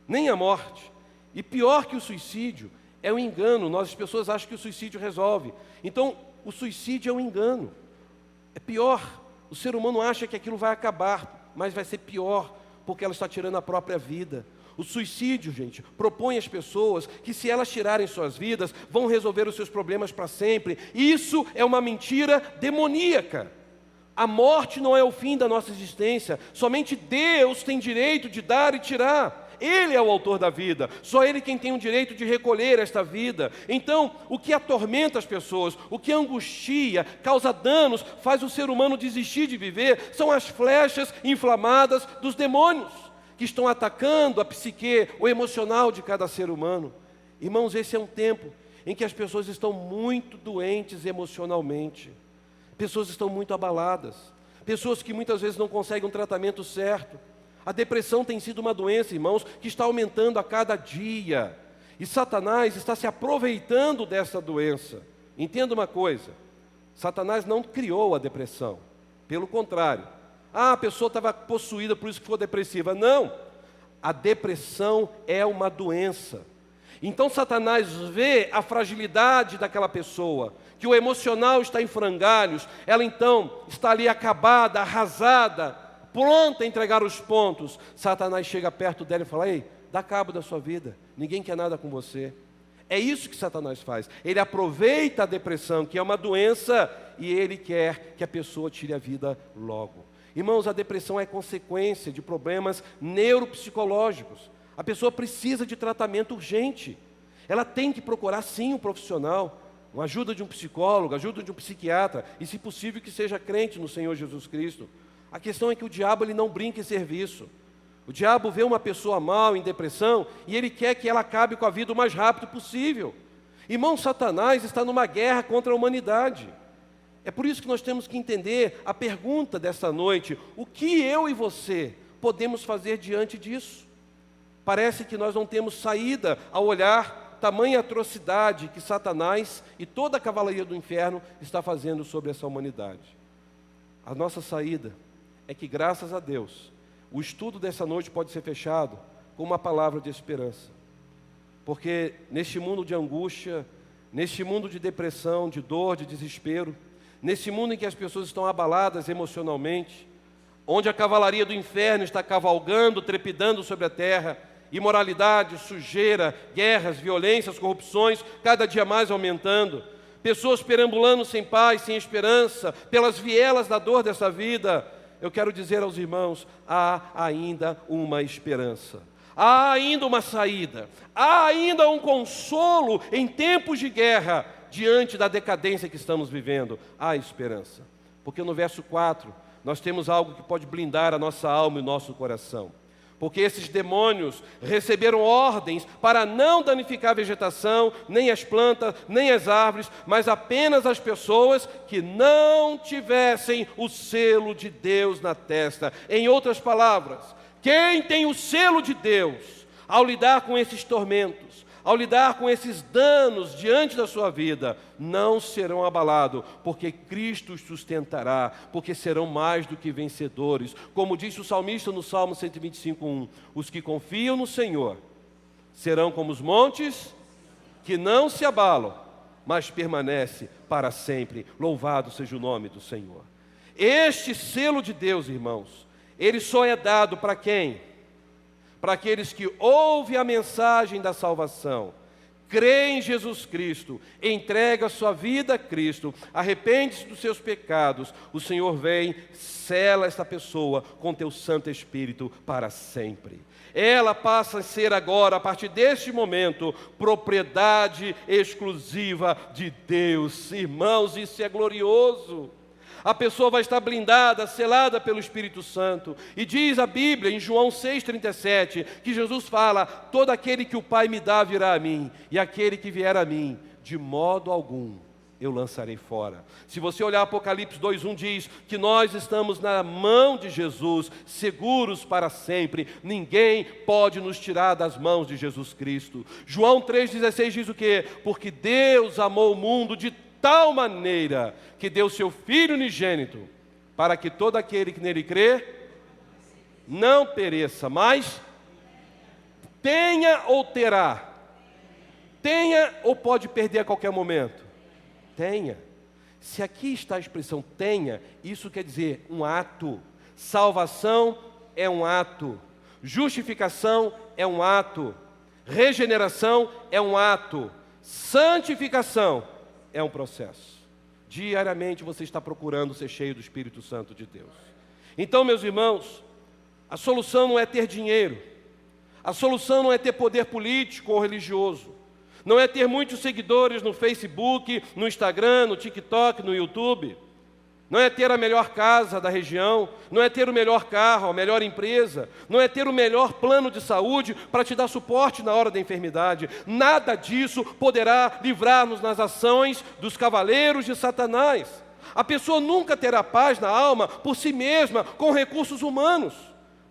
Nem a morte. E pior que o suicídio é o engano. As pessoas acham que o suicídio resolve. Então, o suicídio é um engano. É pior. O ser humano acha que aquilo vai acabar, mas vai ser pior, porque ela está tirando a própria vida. O suicídio, gente, propõe às pessoas que se elas tirarem suas vidas, vão resolver os seus problemas para sempre. Isso é uma mentira demoníaca. A morte não é o fim da nossa existência. Somente Deus tem direito de dar e tirar. Ele é o autor da vida. Só Ele quem tem o direito de recolher esta vida. Então, o que atormenta as pessoas, o que angustia, causa danos, faz o ser humano desistir de viver, são as flechas inflamadas dos demônios, que estão atacando a psique, o emocional de cada ser humano. Irmãos, esse é um tempo em que as pessoas estão muito doentes emocionalmente. Pessoas estão muito abaladas. Pessoas que muitas vezes não conseguem um tratamento certo. A depressão tem sido uma doença, irmãos, que está aumentando a cada dia. E Satanás está se aproveitando dessa doença. Entenda uma coisa, Satanás não criou a depressão. Pelo contrário. A pessoa estava possuída, por isso que ficou depressiva. Não, a depressão é uma doença. Então Satanás vê a fragilidade daquela pessoa, que o emocional está em frangalhos, ela então está ali acabada, arrasada, pronta a entregar os pontos. Satanás chega perto dela e fala: ei, dá cabo da sua vida, ninguém quer nada com você. É isso que Satanás faz. Ele aproveita a depressão, que é uma doença, e ele quer que a pessoa tire a vida logo. Irmãos, a depressão é consequência de problemas neuropsicológicos. A pessoa precisa de tratamento urgente. Ela tem que procurar sim um profissional, uma ajuda de um psicólogo, ajuda de um psiquiatra, e se possível que seja crente no Senhor Jesus Cristo. A questão é que o diabo ele não brinca em serviço. O diabo vê uma pessoa mal, em depressão, e ele quer que ela acabe com a vida o mais rápido possível. Irmão, Satanás está numa guerra contra a humanidade. É por isso que nós temos que entender a pergunta dessa noite: o que eu e você podemos fazer diante disso? Parece que nós não temos saída ao olhar tamanha atrocidade que Satanás e toda a cavalaria do inferno está fazendo sobre essa humanidade. A nossa saída é que, graças a Deus, o estudo dessa noite pode ser fechado com uma palavra de esperança. Porque neste mundo de angústia, neste mundo de depressão, de dor, de desespero, nesse mundo em que as pessoas estão abaladas emocionalmente, onde a cavalaria do inferno está cavalgando, trepidando sobre a terra, imoralidade, sujeira, guerras, violências, corrupções, cada dia mais aumentando, pessoas perambulando sem paz, sem esperança, pelas vielas da dor dessa vida, eu quero dizer aos irmãos: há ainda uma esperança. Há ainda uma saída, há ainda um consolo em tempos de guerra, diante da decadência que estamos vivendo. Há esperança, porque no verso 4, nós temos algo que pode blindar a nossa alma e o nosso coração. Porque esses demônios receberam ordens para não danificar a vegetação, nem as plantas, nem as árvores, mas apenas as pessoas que não tivessem o selo de Deus na testa. Em outras palavras, quem tem o selo de Deus, ao lidar com esses tormentos, ao lidar com esses danos diante da sua vida, não serão abalados, porque Cristo os sustentará, porque serão mais do que vencedores. Como disse o salmista no Salmo 125:1, os que confiam no Senhor serão como os montes que não se abalam, mas permanece para sempre. Louvado seja o nome do Senhor. Este selo de Deus, irmãos, ele só é dado para quem? Para aqueles que ouvem a mensagem da salvação, crê em Jesus Cristo, entrega a sua vida a Cristo, arrepende-se dos seus pecados, o Senhor vem, sela esta pessoa com teu Santo Espírito para sempre. Ela passa a ser agora, a partir deste momento, propriedade exclusiva de Deus. Irmãos, isso é glorioso. A pessoa vai estar blindada, selada pelo Espírito Santo. E diz a Bíblia, em João 6,37, que Jesus fala: todo aquele que o Pai me dá virá a mim, e aquele que vier a mim, de modo algum eu lançarei fora. Se você olhar Apocalipse 2,1, diz que nós estamos na mão de Jesus, seguros para sempre. Ninguém pode nos tirar das mãos de Jesus Cristo. João 3,16 diz o quê? Porque Deus amou o mundo de tal maneira que deu seu Filho unigênito, para que todo aquele que nele crê não pereça, mas tenha ou terá. Tenha ou pode perder a qualquer momento? Tenha. Se aqui está a expressão tenha, isso quer dizer um ato. Salvação é um ato. Justificação é um ato, regeneração é um ato, santificação é um processo. Diariamente você está procurando ser cheio do Espírito Santo de Deus. Então, meus irmãos, a solução não é ter dinheiro, a solução não é ter poder político ou religioso, não é ter muitos seguidores no Facebook, no Instagram, no TikTok, no YouTube, não é ter a melhor casa da região, não é ter o melhor carro, a melhor empresa, não é ter o melhor plano de saúde para te dar suporte na hora da enfermidade. Nada disso poderá livrar-nos nas ações dos cavaleiros de Satanás. A pessoa nunca terá paz na alma por si mesma, com recursos humanos,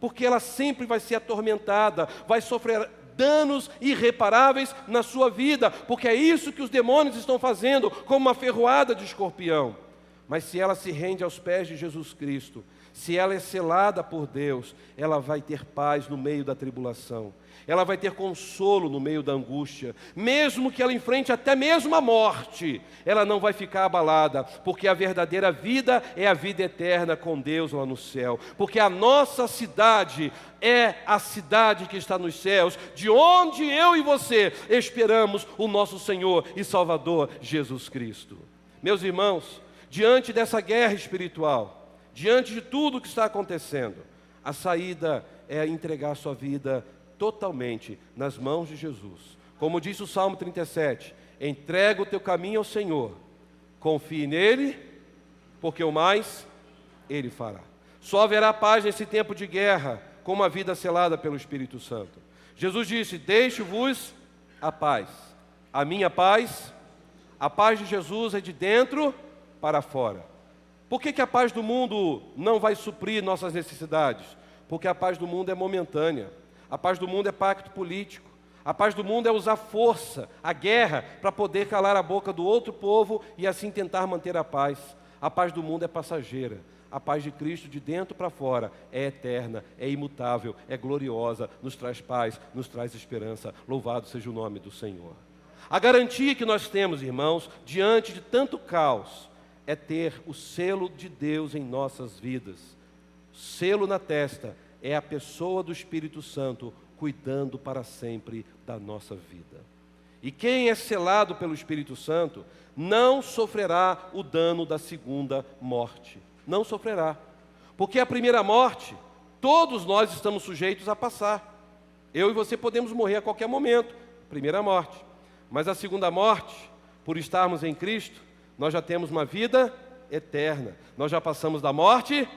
porque ela sempre vai ser atormentada, vai sofrer danos irreparáveis na sua vida, porque é isso que os demônios estão fazendo, como uma ferroada de escorpião. Mas se ela se rende aos pés de Jesus Cristo, se ela é selada por Deus, ela vai ter paz no meio da tribulação, ela vai ter consolo no meio da angústia, mesmo que ela enfrente até mesmo a morte, ela não vai ficar abalada, porque a verdadeira vida é a vida eterna com Deus lá no céu, porque a nossa cidade é a cidade que está nos céus, de onde eu e você esperamos o nosso Senhor e Salvador Jesus Cristo. Meus irmãos, diante dessa guerra espiritual, diante de tudo o que está acontecendo, a saída é entregar sua vida totalmente nas mãos de Jesus. Como disse o Salmo 37, entrega o teu caminho ao Senhor, confie nele, porque o mais Ele fará. Só haverá paz nesse tempo de guerra, com uma vida selada pelo Espírito Santo. Jesus disse, deixo-vos a paz. A minha paz, a paz de Jesus é de dentro para fora. Por que a paz do mundo não vai suprir nossas necessidades? Porque a paz do mundo é momentânea. A paz do mundo é pacto político. A paz do mundo é usar força, a guerra, para poder calar a boca do outro povo e assim tentar manter a paz. A paz do mundo é passageira. A paz de Cristo de dentro para fora é eterna, é imutável, é gloriosa, nos traz paz, nos traz esperança. Louvado seja o nome do Senhor. A garantia que nós temos, irmãos, diante de tanto caos, é ter o selo de Deus em nossas vidas. Selo na testa é a pessoa do Espírito Santo cuidando para sempre da nossa vida. E quem é selado pelo Espírito Santo não sofrerá o dano da segunda morte. Não sofrerá. Porque a primeira morte, todos nós estamos sujeitos a passar. Eu e você podemos morrer a qualquer momento. Primeira morte. Mas a segunda morte, por estarmos em Cristo, nós já temos uma vida eterna. Nós já passamos da morte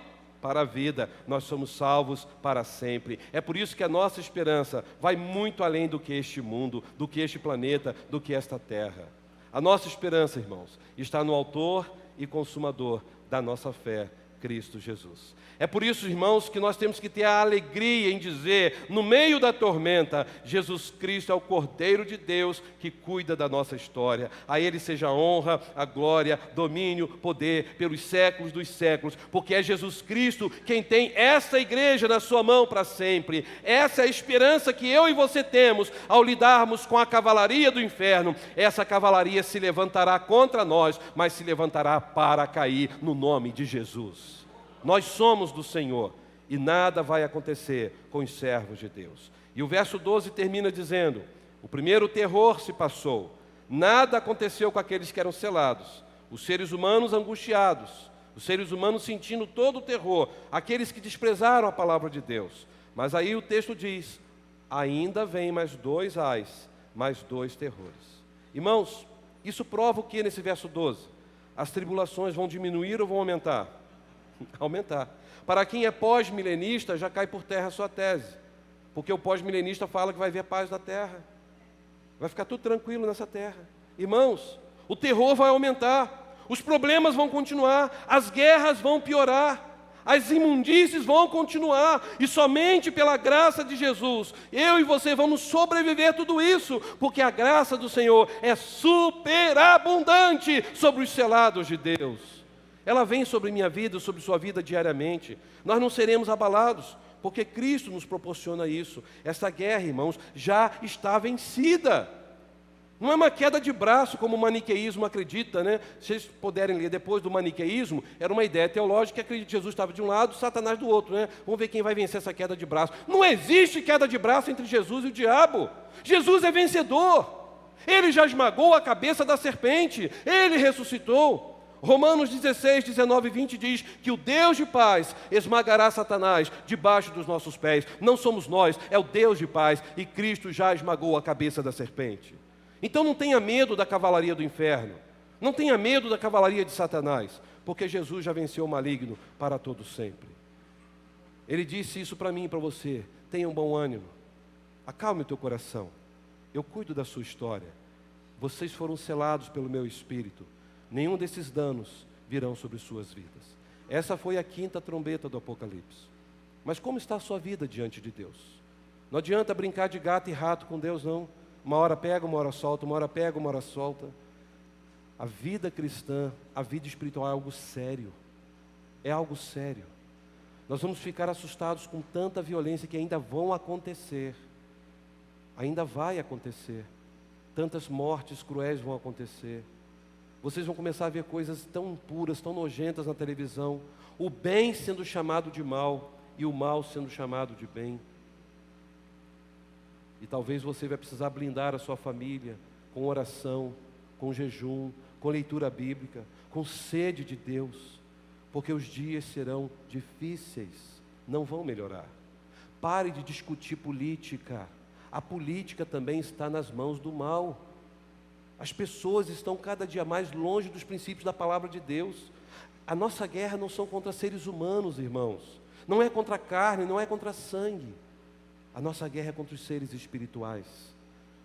para a vida. Nós somos salvos para sempre. É por isso que a nossa esperança vai muito além do que este mundo, do que este planeta, do que esta terra. A nossa esperança, irmãos, está no autor e consumador da nossa fé, Cristo Jesus. É por isso, irmãos, que nós temos que ter a alegria em dizer, no meio da tormenta, Jesus Cristo é o Cordeiro de Deus que cuida da nossa história. A Ele seja a honra, a glória, domínio, poder, pelos séculos dos séculos, porque é Jesus Cristo quem tem essa igreja na sua mão para sempre. Essa é a esperança que eu e você temos ao lidarmos com a cavalaria do inferno. Essa cavalaria se levantará contra nós, mas se levantará para cair no nome de Jesus. Nós somos do Senhor e nada vai acontecer com os servos de Deus. E o verso 12 termina dizendo, o primeiro terror se passou, nada aconteceu com aqueles que eram selados, os seres humanos angustiados, os seres humanos sentindo todo o terror, aqueles que desprezaram a palavra de Deus. Mas aí o texto diz, ainda vem mais 2 ais, mais 2 terrores. Irmãos, isso prova o que nesse verso 12? As tribulações vão diminuir ou vão aumentar? Aumentar. Para quem é pós-milenista, já cai por terra a sua tese, porque o pós-milenista fala que vai haver paz na terra, vai ficar tudo tranquilo nessa terra. Irmãos, o terror vai aumentar, os problemas vão continuar, as guerras vão piorar, as imundícies vão continuar, e somente pela graça de Jesus, eu e você vamos sobreviver tudo isso, porque a graça do Senhor é superabundante sobre os selados de Deus. Ela vem sobre minha vida, sobre sua vida diariamente. Nós não seremos abalados, porque Cristo nos proporciona isso. Essa guerra, irmãos, já está vencida. Não é uma queda de braço, como o maniqueísmo acredita, né? Se vocês puderem ler depois do maniqueísmo, era uma ideia teológica que acredita que Jesus estava de um lado, Satanás do outro, né? Vamos ver quem vai vencer essa queda de braço. Não existe queda de braço entre Jesus e o diabo. Jesus é vencedor. Ele já esmagou a cabeça da serpente. Ele ressuscitou. Romanos 16, 19 e 20 diz que o Deus de paz esmagará Satanás debaixo dos nossos pés. Não somos nós, é o Deus de paz, e Cristo já esmagou a cabeça da serpente. Então não tenha medo da cavalaria do inferno, não tenha medo da cavalaria de Satanás, porque Jesus já venceu o maligno para todo sempre. Ele disse isso para mim e para você: tenha um bom ânimo, acalme o teu coração, eu cuido da sua história, vocês foram selados pelo meu Espírito, nenhum desses danos virão sobre suas vidas. Essa foi a 5ª trombeta do Apocalipse. Mas como está a sua vida diante de Deus? Não adianta brincar de gato e rato com Deus, não. Uma hora pega, uma hora solta, uma hora pega, uma hora solta. A vida cristã, a vida espiritual é algo sério. É algo sério. Nós vamos ficar assustados com tanta violência que ainda vão acontecer. Ainda vai acontecer. Tantas mortes cruéis vão acontecer. Vocês vão começar a ver coisas tão puras, tão nojentas na televisão. O bem sendo chamado de mal e o mal sendo chamado de bem. E talvez você vai precisar blindar a sua família com oração, com jejum, com leitura bíblica, com sede de Deus, porque os dias serão difíceis, não vão melhorar. Pare de discutir política. A política também está nas mãos do mal. As pessoas estão cada dia mais longe dos princípios da palavra de Deus. A nossa guerra não são contra seres humanos, irmãos. Não é contra a carne, não é contra sangue. A nossa guerra é contra os seres espirituais.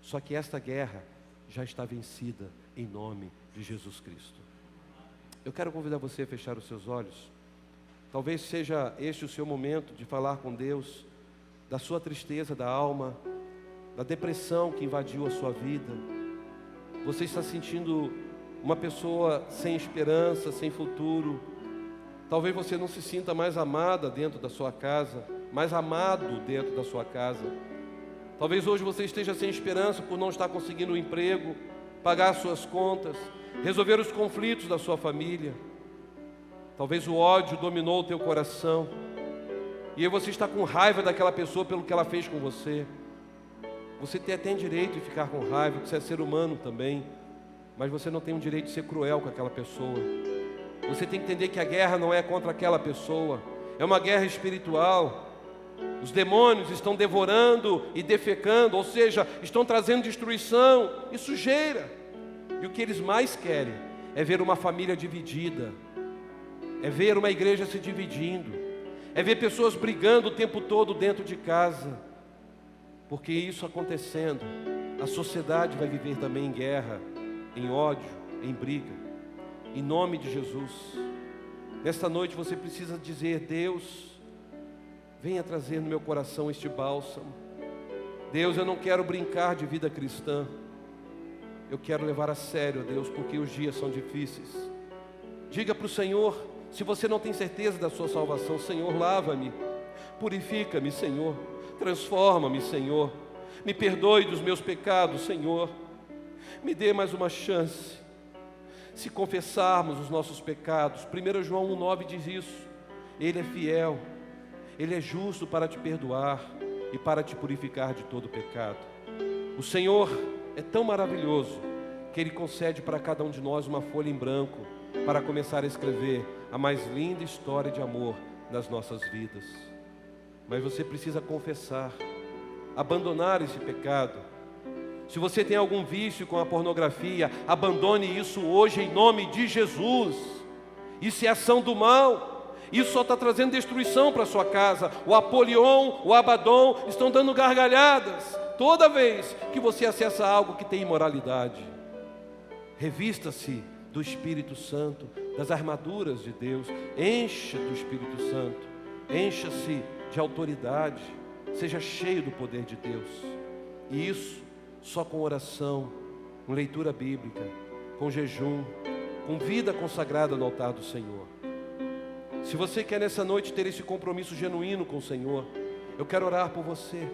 Só que esta guerra já está vencida em nome de Jesus Cristo. Eu quero convidar você a fechar os seus olhos. Talvez seja este o seu momento de falar com Deus da sua tristeza da alma, da depressão que invadiu a sua vida. Você está sentindo uma pessoa sem esperança, sem futuro. Talvez você não se sinta mais amada dentro da sua casa, mais amado dentro da sua casa. Talvez hoje você esteja sem esperança por não estar conseguindo um emprego, pagar as suas contas, resolver os conflitos da sua família. Talvez o ódio dominou o teu coração e aí você está com raiva daquela pessoa pelo que ela fez com você. Você tem direito de ficar com raiva, porque você é ser humano também, mas você não tem o direito de ser cruel com aquela pessoa. Você tem que entender que a guerra não é contra aquela pessoa, é uma guerra espiritual. Os demônios estão devorando e defecando, ou seja, estão trazendo destruição e sujeira. E o que eles mais querem é ver uma família dividida, é ver uma igreja se dividindo, é ver pessoas brigando o tempo todo dentro de casa. Porque isso acontecendo, a sociedade vai viver também em guerra, em ódio, em briga. Em nome de Jesus, nesta noite você precisa dizer: Deus, venha trazer no meu coração este bálsamo. Deus, eu não quero brincar de vida cristã. Eu quero levar a sério, Deus, porque os dias são difíceis. Diga para o Senhor, se você não tem certeza da sua salvação: Senhor, lava-me, purifica-me, Senhor. Transforma-me, Senhor. Me perdoe dos meus pecados, Senhor. Me dê mais uma chance. Se confessarmos os nossos pecados, 1 João 1,9 diz isso. Ele é fiel, Ele é justo para te perdoar e para te purificar de todo pecado. O Senhor é tão maravilhoso que Ele concede para cada um de nós uma folha em branco para começar a escrever a mais linda história de amor das nossas vidas. Mas você precisa confessar, abandonar esse pecado. Se você tem algum vício com a pornografia, abandone isso hoje em nome de Jesus. Isso é ação do mal. Isso só está trazendo destruição para a sua casa. O Apolion, o Abaddon estão dando gargalhadas toda vez que você acessa algo que tem imoralidade. Revista-se do Espírito Santo, das armaduras de Deus. Encha do Espírito Santo. Encha-se de autoridade, seja cheio do poder de Deus. E isso só com oração, com leitura bíblica, com jejum, com vida consagrada no altar do Senhor. Se você quer nessa noite ter esse compromisso genuíno com o Senhor, eu quero orar por você.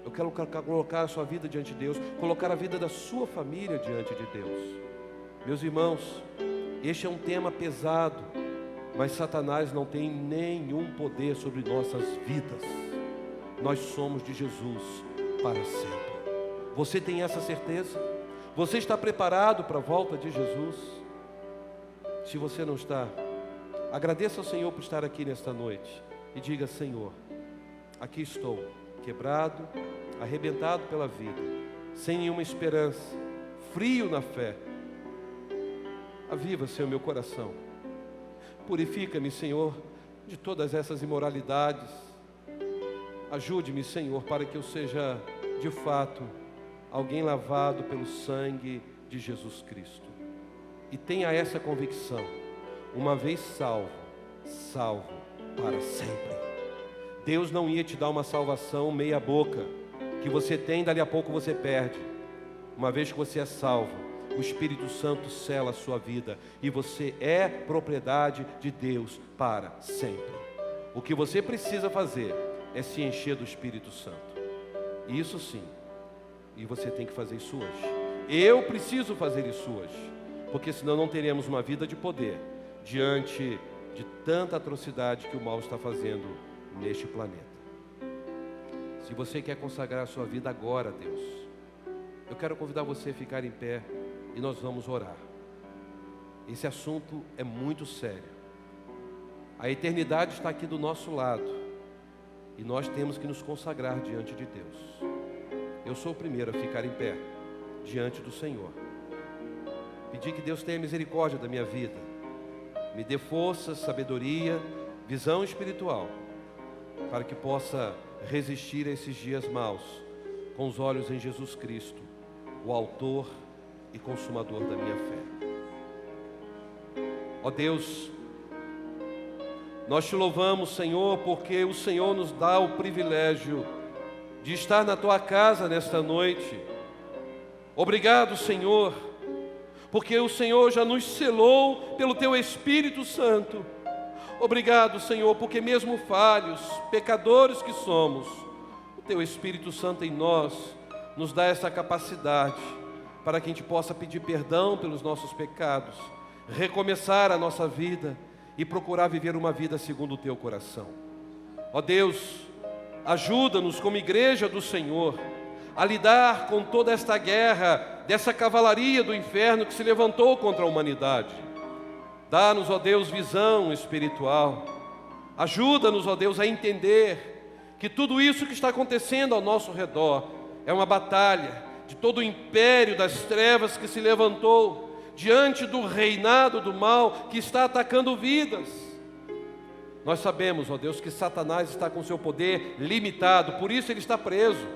Eu quero colocar a sua vida diante de Deus, colocar a vida da sua família diante de Deus. Meus irmãos, este é um tema pesado, mas Satanás não tem nenhum poder sobre nossas vidas. Nós somos de Jesus para sempre. Você tem essa certeza? Você está preparado para a volta de Jesus? Se você não está, agradeça ao Senhor por estar aqui nesta noite e diga: Senhor, aqui estou, quebrado, arrebentado pela vida, sem nenhuma esperança, frio na fé. Aviva, Senhor, meu coração. Purifica-me, Senhor, de todas essas imoralidades. Ajude-me, Senhor, para que eu seja, de fato, alguém lavado pelo sangue de Jesus Cristo. E tenha essa convicção: uma vez salvo, salvo para sempre. Deus não ia te dar uma salvação meia boca, que você tem, dali a pouco você perde. Uma vez que você é salvo, o Espírito Santo sela a sua vida e você é propriedade de Deus para sempre. O que você precisa fazer é se encher do Espírito Santo. Isso sim. E você tem que fazer isso hoje. Eu preciso fazer isso hoje, porque senão não teremos uma vida de poder diante de tanta atrocidade que o mal está fazendo neste planeta. Se você quer consagrar a sua vida agora a Deus, eu quero convidar você a ficar em pé e nós vamos orar. Esse assunto é muito sério. A eternidade está aqui do nosso lado e nós temos que nos consagrar diante de Deus. Eu sou o primeiro a ficar em pé diante do Senhor. Pedir que Deus tenha misericórdia da minha vida, me dê força, sabedoria, visão espiritual, para que possa resistir a esses dias maus, com os olhos em Jesus Cristo, o autor e consumador da minha fé. Ó Deus, nós te louvamos, Senhor, porque o Senhor nos dá o privilégio de estar na tua casa nesta noite. Obrigado, Senhor, porque o Senhor já nos selou pelo teu Espírito Santo. Obrigado, Senhor, porque mesmo falhos, pecadores que somos, o teu Espírito Santo em nós nos dá essa capacidade para que a gente possa pedir perdão pelos nossos pecados, recomeçar a nossa vida e procurar viver uma vida segundo o teu coração. Ó Deus, ajuda-nos como igreja do Senhor a lidar com toda esta guerra, dessa cavalaria do inferno que se levantou contra a humanidade. Dá-nos, ó Deus, visão espiritual. Ajuda-nos, ó Deus, a entender que tudo isso que está acontecendo ao nosso redor é uma batalha de todo o império das trevas que se levantou diante do reinado do mal que está atacando vidas. Nós sabemos, ó Deus, que Satanás está com seu poder limitado, por isso ele está preso.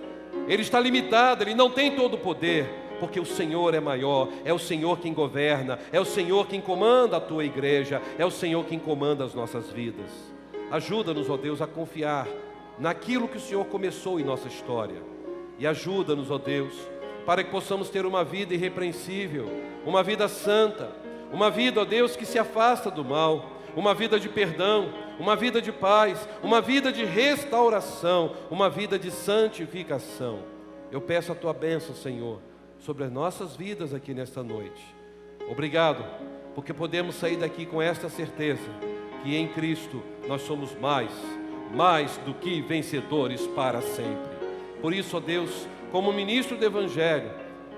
Ele está limitado, ele não tem todo o poder, porque o Senhor é maior, é o Senhor quem governa, é o Senhor quem comanda a tua igreja, é o Senhor quem comanda as nossas vidas. Ajuda-nos, ó Deus, a confiar naquilo que o Senhor começou em nossa história. E ajuda-nos, ó Deus, para que possamos ter uma vida irrepreensível, uma vida santa, uma vida, ó Deus, que se afasta do mal, uma vida de perdão, uma vida de paz, uma vida de restauração, uma vida de santificação. Eu peço a tua bênção, Senhor, sobre as nossas vidas aqui nesta noite. Obrigado, porque podemos sair daqui com esta certeza, que em Cristo nós somos mais do que vencedores para sempre. Por isso, ó Deus, como ministro do Evangelho,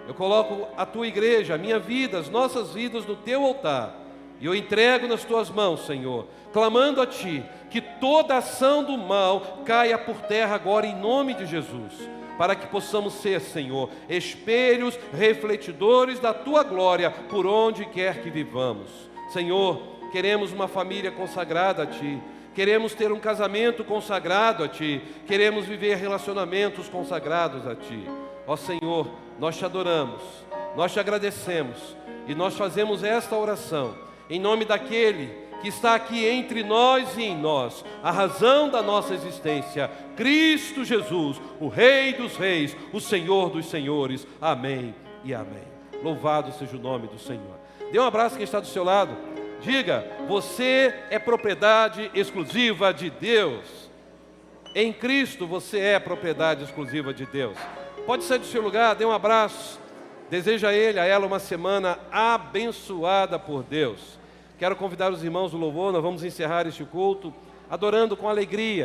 eu coloco a tua igreja, a minha vida, as nossas vidas no teu altar, e eu entrego nas tuas mãos, Senhor, clamando a ti, que toda ação do mal caia por terra agora em nome de Jesus, para que possamos ser, Senhor, espelhos refletidores da tua glória por onde quer que vivamos. Senhor, queremos uma família consagrada a ti, queremos ter um casamento consagrado a ti, queremos viver relacionamentos consagrados a ti. Ó Senhor, nós te adoramos, nós te agradecemos e nós fazemos esta oração em nome daquele que está aqui entre nós e em nós, a razão da nossa existência, Cristo Jesus, o Rei dos Reis, o Senhor dos Senhores. Amém e amém. Louvado seja o nome do Senhor. Dê um abraço a quem está do seu lado. Diga: você é propriedade exclusiva de Deus. Em Cristo você é propriedade exclusiva de Deus. Pode sair do seu lugar, dê um abraço. Deseja a ela uma semana abençoada por Deus. Quero convidar os irmãos do louvor, nós vamos encerrar este culto adorando com alegria.